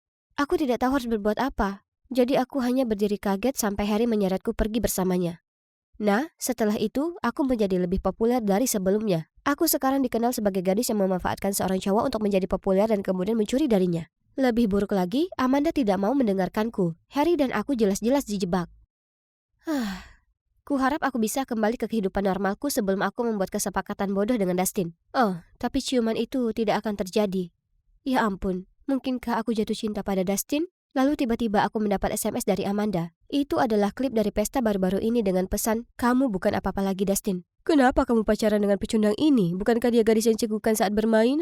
Aku tidak tahu harus berbuat apa, jadi aku hanya berdiri kaget sampai Harry menyeretku pergi bersamanya. Nah, setelah itu, aku menjadi lebih populer dari sebelumnya. Aku sekarang dikenal sebagai gadis yang memanfaatkan seorang cowok untuk menjadi populer dan kemudian mencuri darinya. Lebih buruk lagi, Amanda tidak mau mendengarkanku. Harry dan aku jelas-jelas dijebak. Kuharap aku bisa kembali ke kehidupan normalku sebelum aku membuat kesepakatan bodoh dengan Dustin. Oh, tapi ciuman itu tidak akan terjadi. Ya ampun, mungkinkah aku jatuh cinta pada Dustin? Lalu tiba-tiba aku mendapat SMS dari Amanda. Itu adalah klip dari pesta baru-baru ini dengan pesan, "Kamu bukan apa-apa lagi, Dustin." Kenapa kamu pacaran dengan pecundang ini? Bukankah dia gadis yang cegukan saat bermain?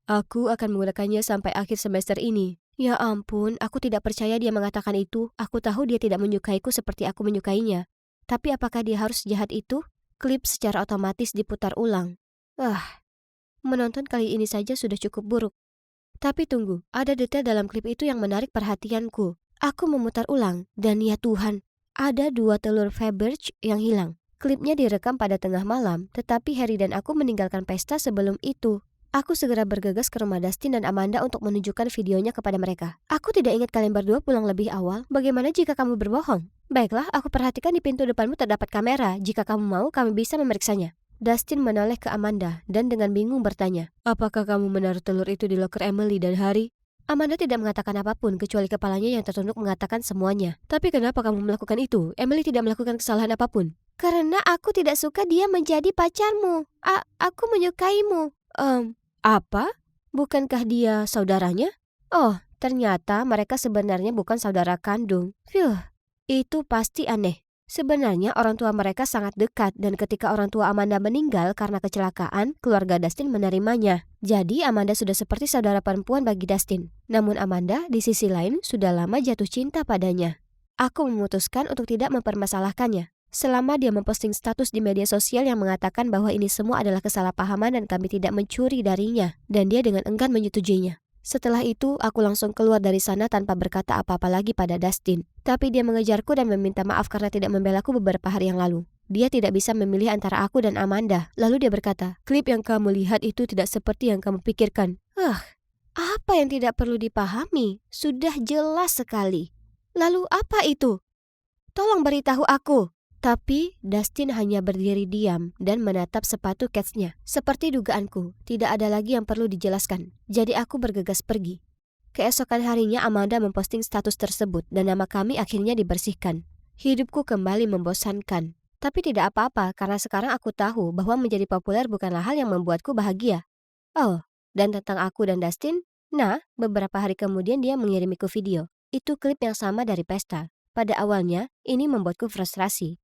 Aku akan menggunakannya sampai akhir semester ini. Ya ampun, aku tidak percaya dia mengatakan itu. Aku tahu dia tidak menyukaiku seperti aku menyukainya. Tapi apakah dia harus sejahat itu? Klip secara otomatis diputar ulang. Menonton kali ini saja sudah cukup buruk. Tapi tunggu, ada detail dalam klip itu yang menarik perhatianku. Aku memutar ulang, dan ya Tuhan, ada 2 telur Faberge yang hilang. Klipnya direkam pada tengah malam, tetapi Harry dan aku meninggalkan pesta sebelum itu. Aku segera bergegas ke rumah Dustin dan Amanda untuk menunjukkan videonya kepada mereka. Aku tidak ingat kalian berdua pulang lebih awal. Bagaimana jika kamu berbohong? Baiklah, aku perhatikan di pintu depanmu terdapat kamera. Jika kamu mau, kami bisa memeriksanya. Dustin menoleh ke Amanda dan dengan bingung bertanya, apakah kamu menaruh telur itu di loker Emily dan Harry? Amanda tidak mengatakan apapun kecuali kepalanya yang tertunduk mengatakan semuanya. Tapi kenapa kamu melakukan itu? Emily tidak melakukan kesalahan apapun. Karena aku tidak suka dia menjadi pacarmu. Aku menyukaimu. Apa? Bukankah dia saudaranya? Oh, ternyata mereka sebenarnya bukan saudara kandung. Itu pasti aneh. Sebenarnya orang tua mereka sangat dekat dan ketika orang tua Amanda meninggal karena kecelakaan, keluarga Dustin menerimanya. Jadi Amanda sudah seperti saudara perempuan bagi Dustin. Namun Amanda di sisi lain sudah lama jatuh cinta padanya. Aku memutuskan untuk tidak mempermasalahkannya. Selama dia memposting status di media sosial yang mengatakan bahwa ini semua adalah kesalahpahaman dan kami tidak mencuri darinya. Dan dia dengan enggan menyetujuinya. Setelah itu, aku langsung keluar dari sana tanpa berkata apa-apa lagi pada Dustin. Tapi dia mengejarku dan meminta maaf karena tidak membelaku beberapa hari yang lalu. Dia tidak bisa memilih antara aku dan Amanda. Lalu dia berkata, klip yang kamu lihat itu tidak seperti yang kamu pikirkan. Apa yang tidak perlu dipahami? Sudah jelas sekali. Lalu apa itu? Tolong beritahu aku. Tapi Dustin hanya berdiri diam dan menatap sepatu Cats-nya. Seperti dugaanku, tidak ada lagi yang perlu dijelaskan. Jadi aku bergegas pergi. Keesokan harinya Amanda memposting status tersebut dan nama kami akhirnya dibersihkan. Hidupku kembali membosankan. Tapi tidak apa-apa karena sekarang aku tahu bahwa menjadi populer bukanlah hal yang membuatku bahagia. Oh, dan tentang aku dan Dustin? Nah, beberapa hari kemudian dia mengirimiku video. Itu klip yang sama dari pesta. Pada awalnya, ini membuatku frustrasi.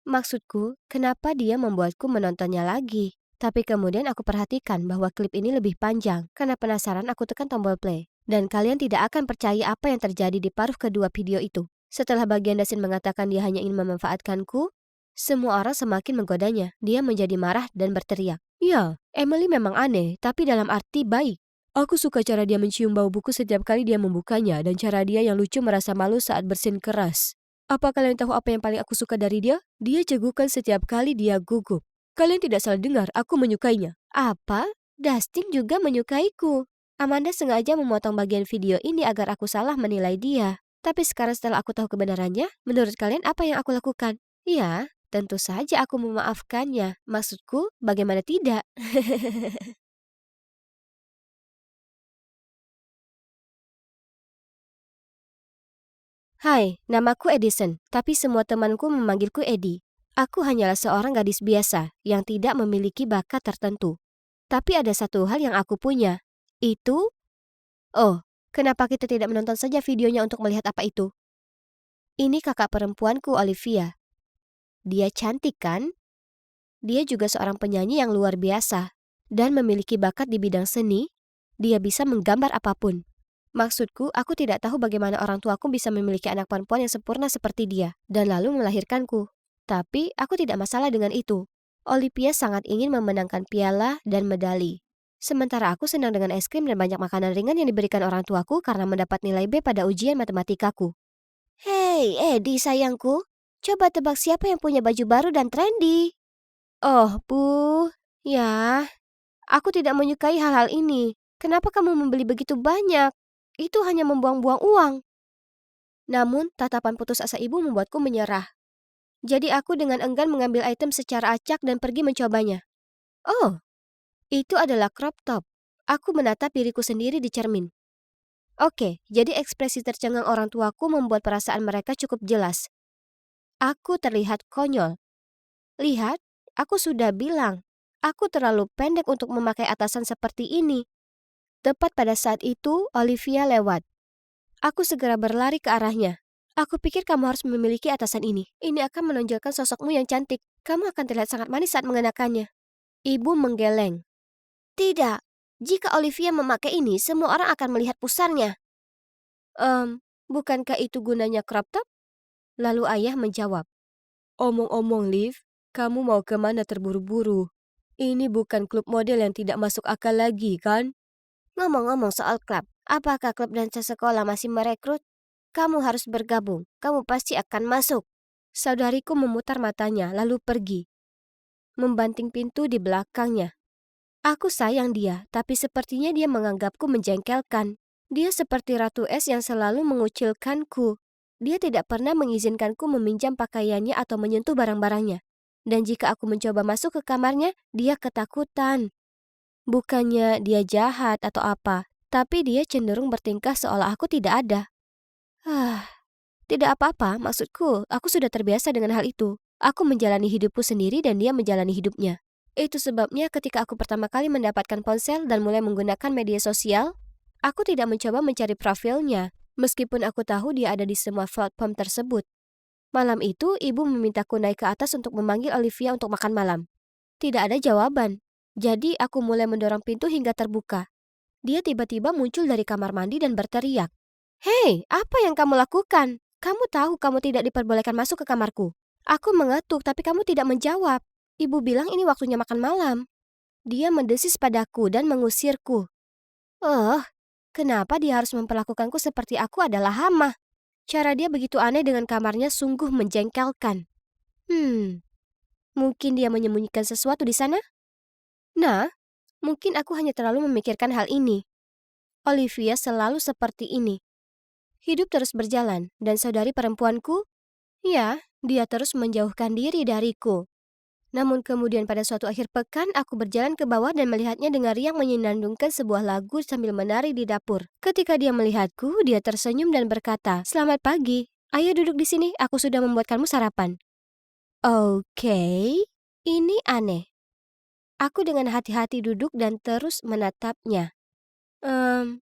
Maksudku, kenapa dia membuatku menontonnya lagi? Tapi kemudian aku perhatikan bahwa klip ini lebih panjang. Karena penasaran aku tekan tombol play. Dan kalian tidak akan percaya apa yang terjadi di paruh kedua video itu. Setelah bagian Dustin mengatakan dia hanya ingin memanfaatkanku, semua orang semakin menggodanya. Dia menjadi marah dan berteriak. Ya, Emily memang aneh, tapi dalam arti baik. Aku suka cara dia mencium bau buku setiap kali dia membukanya dan cara dia yang lucu merasa malu saat bersin keras. Apa kalian tahu apa yang paling aku suka dari dia? Dia cegukan setiap kali dia gugup. Kalian tidak salah dengar, aku menyukainya. Apa? Dustin juga menyukaiku. Amanda sengaja memotong bagian video ini agar aku salah menilai dia. Tapi sekarang setelah aku tahu kebenarannya, menurut kalian apa yang aku lakukan? Ya, tentu saja aku memaafkannya. Maksudku, bagaimana tidak? Hai, namaku Edison, tapi semua temanku memanggilku Eddie. Aku hanyalah seorang gadis biasa yang tidak memiliki bakat tertentu. Tapi ada satu hal yang aku punya. Itu, oh, kenapa kita tidak menonton saja videonya untuk melihat apa itu? Ini kakak perempuanku, Olivia. Dia cantik kan? Dia juga seorang penyanyi yang luar biasa. Dan memiliki bakat di bidang seni, dia bisa menggambar apapun. Maksudku, aku tidak tahu bagaimana orang tuaku bisa memiliki anak perempuan yang sempurna seperti dia, dan lalu melahirkanku. Tapi, aku tidak masalah dengan itu. Olivia sangat ingin memenangkan piala dan medali. Sementara aku senang dengan es krim dan banyak makanan ringan yang diberikan orang tuaku karena mendapat nilai B pada ujian matematikaku. Hei, Edi sayangku, coba tebak siapa yang punya baju baru dan trendy. Oh, Bu, ya, aku tidak menyukai hal-hal ini. Kenapa kamu membeli begitu banyak? Itu hanya membuang-buang uang. Namun, tatapan putus asa ibu membuatku menyerah. Jadi aku dengan enggan mengambil item secara acak dan pergi mencobanya. Oh, itu adalah crop top. Aku menatap diriku sendiri di cermin. Oke, jadi ekspresi tercengang orang tuaku membuat perasaan mereka cukup jelas. Aku terlihat konyol. Lihat, aku sudah bilang. Aku terlalu pendek untuk memakai atasan seperti ini. Tepat pada saat itu, Olivia lewat. Aku segera berlari ke arahnya. Aku pikir kamu harus memiliki atasan ini. Ini akan menonjolkan sosokmu yang cantik. Kamu akan terlihat sangat manis saat mengenakannya. Ibu menggeleng. Tidak. Jika Olivia memakai ini, semua orang akan melihat pusarnya. Bukankah itu gunanya crop top? Lalu ayah menjawab. Omong-omong, Liv, kamu mau kemana terburu-buru? Ini bukan klub model yang tidak masuk akal lagi, kan? Ngomong-ngomong soal klub, apakah klub dansa sekolah masih merekrut? Kamu harus bergabung, kamu pasti akan masuk. Saudariku memutar matanya lalu pergi, membanting pintu di belakangnya. Aku sayang dia, tapi sepertinya dia menganggapku menjengkelkan. Dia seperti Ratu Es yang selalu mengucilkanku. Dia tidak pernah mengizinkanku meminjam pakaiannya atau menyentuh barang-barangnya. Dan jika aku mencoba masuk ke kamarnya, dia ketakutan. Bukannya dia jahat atau apa, tapi dia cenderung bertingkah seolah aku tidak ada. Tidak apa-apa, maksudku, aku sudah terbiasa dengan hal itu. Aku menjalani hidupku sendiri dan dia menjalani hidupnya. Itu sebabnya ketika aku pertama kali mendapatkan ponsel dan mulai menggunakan media sosial, aku tidak mencoba mencari profilnya, meskipun aku tahu dia ada di semua platform tersebut. Malam itu, ibu memintaku naik ke atas untuk memanggil Olivia untuk makan malam. Tidak ada jawaban. Jadi, aku mulai mendorong pintu hingga terbuka. Dia tiba-tiba muncul dari kamar mandi dan berteriak. Hei, apa yang kamu lakukan? Kamu tahu kamu tidak diperbolehkan masuk ke kamarku. Aku mengetuk, tapi kamu tidak menjawab. Ibu bilang ini waktunya makan malam. Dia mendesis padaku dan mengusirku. Oh, kenapa dia harus memperlakukanku seperti aku adalah hama? Cara dia begitu aneh dengan kamarnya sungguh menjengkelkan. Mungkin dia menyembunyikan sesuatu di sana? Nah, mungkin aku hanya terlalu memikirkan hal ini. Olivia selalu seperti ini. Hidup terus berjalan, dan saudari perempuanku, ya, dia terus menjauhkan diri dariku. Namun kemudian pada suatu akhir pekan, aku berjalan ke bawah dan melihatnya dengan riang menyenandungkan sebuah lagu sambil menari di dapur. Ketika dia melihatku, dia tersenyum dan berkata, "Selamat pagi. Ayo duduk di sini, aku sudah membuatkanmu sarapan." Oke, ini aneh. Aku dengan hati-hati duduk dan terus menatapnya. Ehm,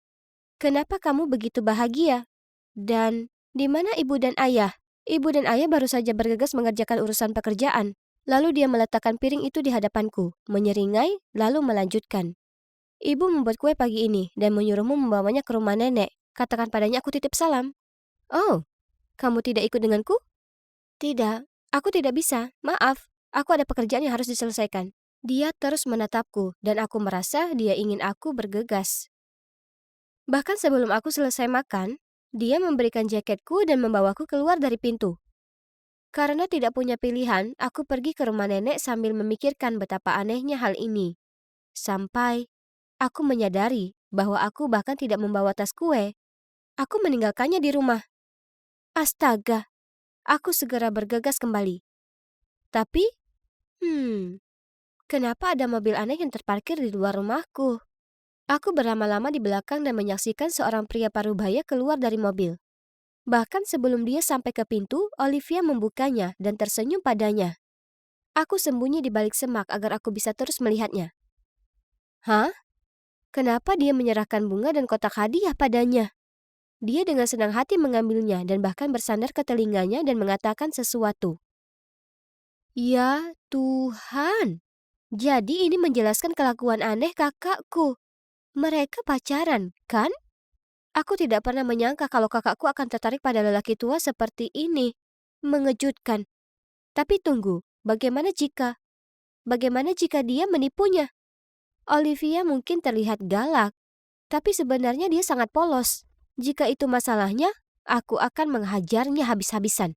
Kenapa kamu begitu bahagia? Dan di mana ibu dan ayah? Ibu dan ayah baru saja bergegas mengerjakan urusan pekerjaan. Lalu dia meletakkan piring itu di hadapanku, menyeringai, lalu melanjutkan. Ibu membuat kue pagi ini dan menyuruhmu membawanya ke rumah nenek. Katakan padanya aku titip salam. Oh, kamu tidak ikut denganku? Tidak, aku tidak bisa. Maaf, aku ada pekerjaan yang harus diselesaikan. Dia terus menatapku dan aku merasa dia ingin aku bergegas. Bahkan sebelum aku selesai makan, dia memberikan jaketku dan membawaku keluar dari pintu. Karena tidak punya pilihan, aku pergi ke rumah nenek sambil memikirkan betapa anehnya hal ini. Sampai aku menyadari bahwa aku bahkan tidak membawa tas kue. Aku meninggalkannya di rumah. Astaga, aku segera bergegas kembali. Tapi, kenapa ada mobil aneh yang terparkir di luar rumahku? Aku berlama-lama di belakang dan menyaksikan seorang pria parubaya keluar dari mobil. Bahkan sebelum dia sampai ke pintu, Olivia membukanya dan tersenyum padanya. Aku sembunyi di balik semak agar aku bisa terus melihatnya. Hah? Kenapa dia menyerahkan bunga dan kotak hadiah padanya? Dia dengan senang hati mengambilnya dan bahkan bersandar ke telinganya dan mengatakan sesuatu. Ya Tuhan, jadi ini menjelaskan kelakuan aneh kakakku. Mereka pacaran, kan? Aku tidak pernah menyangka kalau kakakku akan tertarik pada lelaki tua seperti ini. Mengejutkan. Tapi tunggu, bagaimana jika dia menipunya? Olivia mungkin terlihat galak, tapi sebenarnya dia sangat polos. Jika itu masalahnya, aku akan menghajarnya habis-habisan.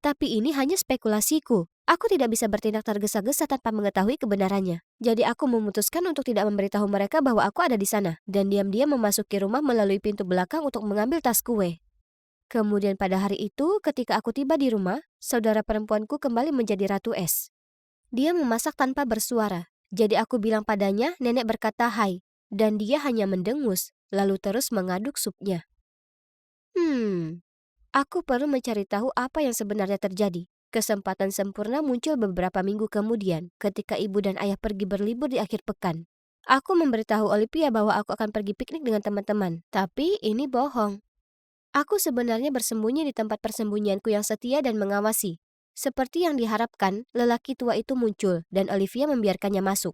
Tapi ini hanya spekulasiku. Aku tidak bisa bertindak tergesa-gesa tanpa mengetahui kebenarannya. Jadi aku memutuskan untuk tidak memberitahu mereka bahwa aku ada di sana, dan diam-diam memasuki rumah melalui pintu belakang untuk mengambil tas kue. Kemudian pada hari itu, ketika aku tiba di rumah, saudara perempuanku kembali menjadi Ratu Es. Dia memasak tanpa bersuara, jadi aku bilang padanya nenek berkata hai, dan dia hanya mendengus, lalu terus mengaduk supnya. Aku perlu mencari tahu apa yang sebenarnya terjadi. Kesempatan sempurna muncul beberapa minggu kemudian ketika ibu dan ayah pergi berlibur di akhir pekan. Aku memberitahu Olivia bahwa aku akan pergi piknik dengan teman-teman, tapi ini bohong. Aku sebenarnya bersembunyi di tempat persembunyianku yang setia dan mengawasi. Seperti yang diharapkan, lelaki tua itu muncul dan Olivia membiarkannya masuk.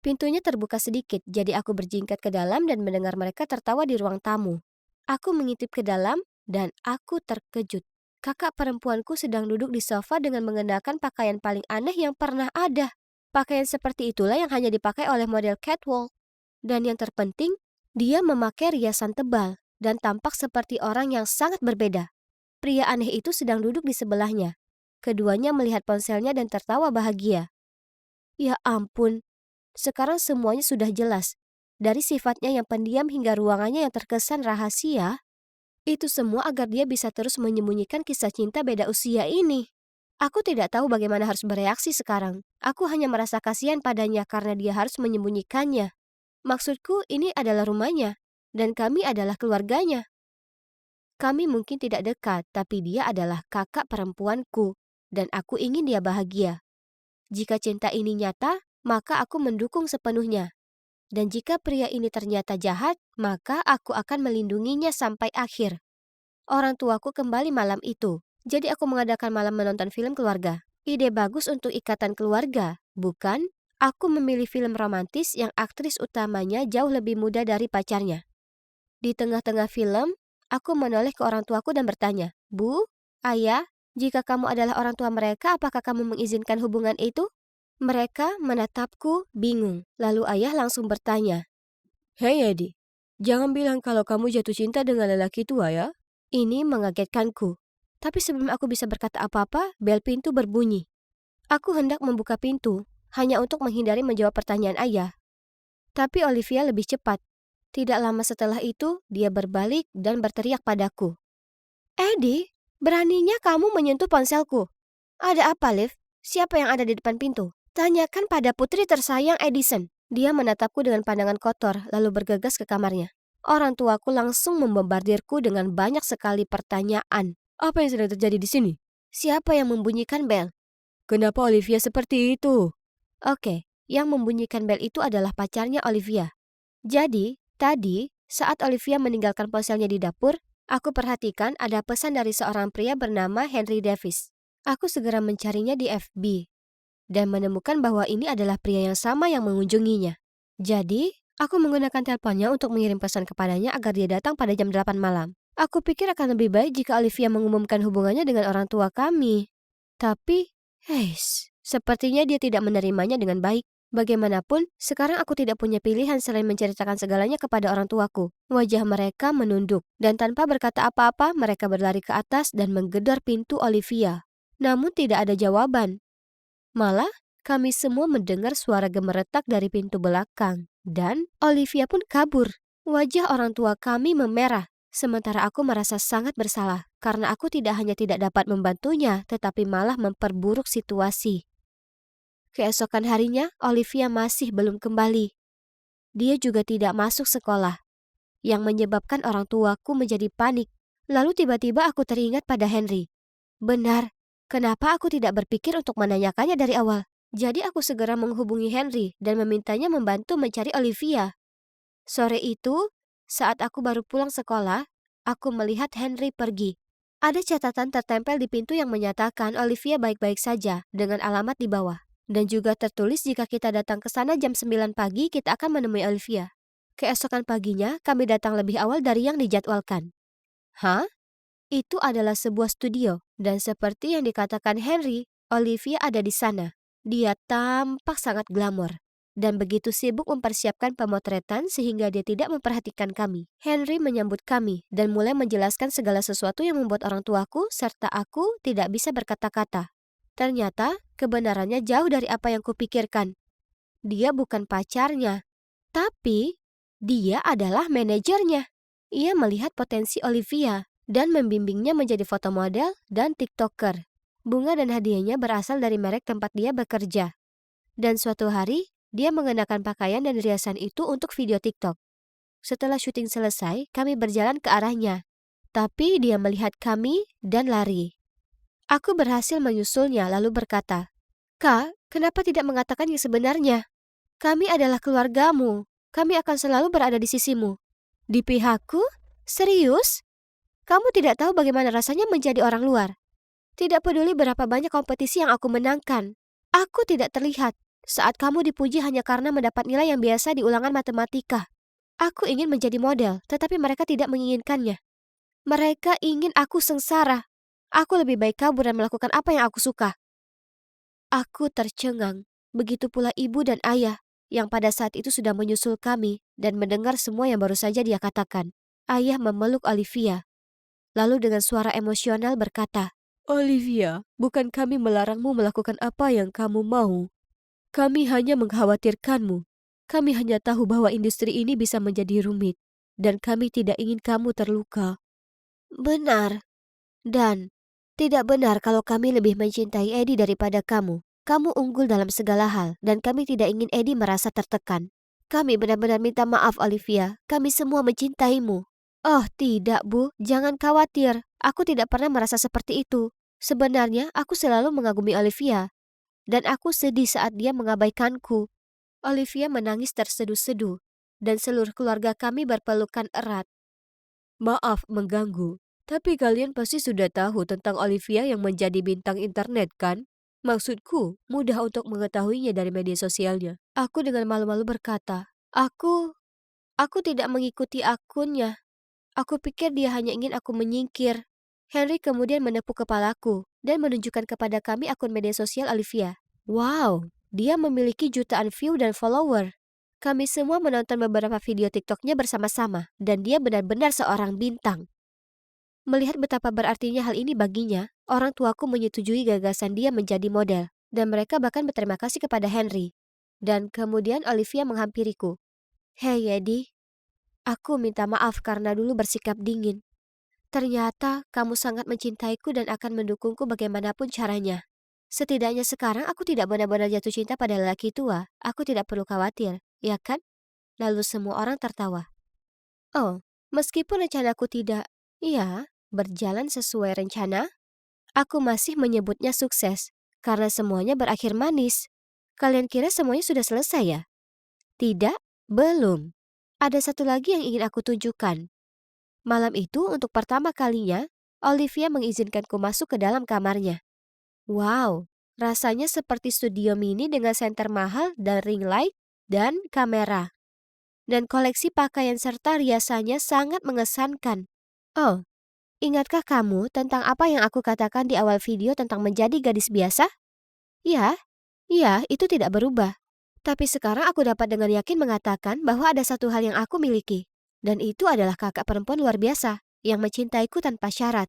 Pintunya terbuka sedikit, jadi aku berjingkat ke dalam dan mendengar mereka tertawa di ruang tamu. Aku mengintip ke dalam dan aku terkejut. Kakak perempuanku sedang duduk di sofa dengan mengenakan pakaian paling aneh yang pernah ada. Pakaian seperti itulah yang hanya dipakai oleh model catwalk. Dan yang terpenting, dia memakai riasan tebal dan tampak seperti orang yang sangat berbeda. Pria aneh itu sedang duduk di sebelahnya. Keduanya melihat ponselnya dan tertawa bahagia. Ya ampun, sekarang semuanya sudah jelas. Dari sifatnya yang pendiam hingga ruangannya yang terkesan rahasia, itu semua agar dia bisa terus menyembunyikan kisah cinta beda usia ini. Aku tidak tahu bagaimana harus bereaksi sekarang. Aku hanya merasa kasihan padanya karena dia harus menyembunyikannya. Maksudku, ini adalah rumahnya, dan kami adalah keluarganya. Kami mungkin tidak dekat, tapi dia adalah kakak perempuanku, dan aku ingin dia bahagia. Jika cinta ini nyata, maka aku mendukung sepenuhnya. Dan jika pria ini ternyata jahat, maka aku akan melindunginya sampai akhir. Orang tuaku kembali malam itu, jadi aku mengadakan malam menonton film keluarga. Ide bagus untuk ikatan keluarga, bukan? Aku memilih film romantis yang aktris utamanya jauh lebih muda dari pacarnya. Di tengah-tengah film, aku menoleh ke orang tuaku dan bertanya, "Bu, Ayah, jika kamu adalah orang tua mereka, apakah kamu mengizinkan hubungan itu?" Mereka menatapku bingung. Lalu ayah langsung bertanya, "Hei Edi, jangan bilang kalau kamu jatuh cinta dengan lelaki tua ya." Ini mengagetkanku. Tapi sebelum aku bisa berkata apa-apa, bel pintu berbunyi. Aku hendak membuka pintu, hanya untuk menghindari menjawab pertanyaan ayah. Tapi Olivia lebih cepat. Tidak lama setelah itu, dia berbalik dan berteriak padaku. Eddie, beraninya kamu menyentuh ponselku. Ada apa, Liv? Siapa yang ada di depan pintu? Tanyakan pada putri tersayang Edison. Dia menatapku dengan pandangan kotor, lalu bergegas ke kamarnya. Orang tuaku langsung membombardirku dengan banyak sekali pertanyaan. Apa yang sedang terjadi di sini? Siapa yang membunyikan bel? Kenapa Olivia seperti itu? Oke, yang membunyikan bel itu adalah pacarnya Olivia. Jadi, tadi saat Olivia meninggalkan ponselnya di dapur, aku perhatikan ada pesan dari seorang pria bernama Henry Davis. Aku segera mencarinya di FB dan menemukan bahwa ini adalah pria yang sama yang mengunjunginya. Jadi, aku menggunakan teleponnya untuk mengirim pesan kepadanya agar dia datang pada jam 8 malam. Aku pikir akan lebih baik jika Olivia mengumumkan hubungannya dengan orang tua kami. Tapi, sepertinya dia tidak menerimanya dengan baik. Bagaimanapun, sekarang aku tidak punya pilihan selain menceritakan segalanya kepada orang tuaku. Wajah mereka menunduk, dan tanpa berkata apa-apa, mereka berlari ke atas dan menggedor pintu Olivia. Namun tidak ada jawaban. Malah, kami semua mendengar suara gemeretak dari pintu belakang. Dan Olivia pun kabur. Wajah orang tua kami memerah. Sementara aku merasa sangat bersalah karena aku tidak hanya tidak dapat membantunya, tetapi malah memperburuk situasi. Keesokan harinya, Olivia masih belum kembali. Dia juga tidak masuk sekolah, yang menyebabkan orang tuaku menjadi panik. Lalu tiba-tiba aku teringat pada Henry. Benar, kenapa aku tidak berpikir untuk menanyakannya dari awal? Jadi aku segera menghubungi Henry dan memintanya membantu mencari Olivia. Sore itu, saat aku baru pulang sekolah, aku melihat Henry pergi. Ada catatan tertempel di pintu yang menyatakan Olivia baik-baik saja dengan alamat di bawah. Dan juga tertulis jika kita datang ke sana jam 9 pagi, kita akan menemui Olivia. Keesokan paginya, kami datang lebih awal dari yang dijadwalkan. Hah? Itu adalah sebuah studio, dan seperti yang dikatakan Henry, Olivia ada di sana. Dia tampak sangat glamor, dan begitu sibuk mempersiapkan pemotretan sehingga dia tidak memperhatikan kami. Henry menyambut kami, dan mulai menjelaskan segala sesuatu yang membuat orang tuaku serta aku tidak bisa berkata-kata. Ternyata, kebenarannya jauh dari apa yang kupikirkan. Dia bukan pacarnya, tapi dia adalah manajernya. Ia melihat potensi Olivia dan membimbingnya menjadi foto model dan TikToker. Bunga dan hadiahnya berasal dari merek tempat dia bekerja. Dan suatu hari, dia mengenakan pakaian dan riasan itu untuk video TikTok. Setelah syuting selesai, kami berjalan ke arahnya. Tapi dia melihat kami dan lari. Aku berhasil menyusulnya lalu berkata, Kak, kenapa tidak mengatakan yang sebenarnya? Kami adalah keluargamu. Kami akan selalu berada di sisimu. Di pihakku? Serius? Kamu tidak tahu bagaimana rasanya menjadi orang luar. Tidak peduli berapa banyak kompetisi yang aku menangkan. Aku tidak terlihat saat kamu dipuji hanya karena mendapat nilai yang biasa di ulangan matematika. Aku ingin menjadi model, tetapi mereka tidak menginginkannya. Mereka ingin aku sengsara. Aku lebih baik kabur dan melakukan apa yang aku suka. Aku tercengang. Begitu pula ibu dan ayah, yang pada saat itu sudah menyusul kami dan mendengar semua yang baru saja dia katakan. Ayah memeluk Olivia. Lalu dengan suara emosional berkata, Olivia, bukan kami melarangmu melakukan apa yang kamu mau. Kami hanya mengkhawatirkanmu. Kami hanya tahu bahwa industri ini bisa menjadi rumit, dan kami tidak ingin kamu terluka. Benar. Dan tidak benar kalau kami lebih mencintai Eddie daripada kamu. Kamu unggul dalam segala hal, dan kami tidak ingin Eddie merasa tertekan. Kami benar-benar minta maaf, Olivia. Kami semua mencintaimu. Oh tidak, Bu. Jangan khawatir. Aku tidak pernah merasa seperti itu. Sebenarnya, aku selalu mengagumi Olivia. Dan aku sedih saat dia mengabaikanku. Olivia menangis terseduh-seduh, dan seluruh keluarga kami berpelukan erat. Maaf mengganggu, tapi kalian pasti sudah tahu tentang Olivia yang menjadi bintang internet kan? Maksudku, mudah untuk mengetahuinya dari media sosialnya. Aku dengan malu-malu berkata, Aku tidak mengikuti akunnya. Aku pikir dia hanya ingin aku menyingkir. Henry kemudian menepuk kepalaku dan menunjukkan kepada kami akun media sosial Olivia. Wow, dia memiliki jutaan view dan follower. Kami semua menonton beberapa video TikToknya bersama-sama, dan dia benar-benar seorang bintang. Melihat betapa berartinya hal ini baginya, orang tuaku menyetujui gagasan dia menjadi model, dan mereka bahkan berterima kasih kepada Henry. Dan kemudian Olivia menghampiriku. Hei Eddie, Aku minta maaf karena dulu bersikap dingin. Ternyata kamu sangat mencintaiku dan akan mendukungku bagaimanapun caranya. Setidaknya sekarang aku tidak benar-benar jatuh cinta pada lelaki tua. Aku tidak perlu khawatir, ya kan? Lalu semua orang tertawa. Oh, meskipun rencanaku tidak, iya, berjalan sesuai rencana, aku masih menyebutnya sukses. Karena semuanya berakhir manis. Kalian kira semuanya sudah selesai ya? Tidak, belum. Ada satu lagi yang ingin aku tunjukkan. Malam itu untuk pertama kalinya, Olivia mengizinkanku masuk ke dalam kamarnya. Wow, rasanya seperti studio mini dengan senter mahal dan ring light dan kamera. Dan koleksi pakaian serta riasannya sangat mengesankan. Oh, ingatkah kamu tentang apa yang aku katakan di awal video tentang menjadi gadis biasa? Ya, iya, itu tidak berubah. Tapi sekarang aku dapat dengan yakin mengatakan bahwa ada satu hal yang aku miliki. Dan itu adalah kakak perempuan luar biasa yang mencintaiku tanpa syarat.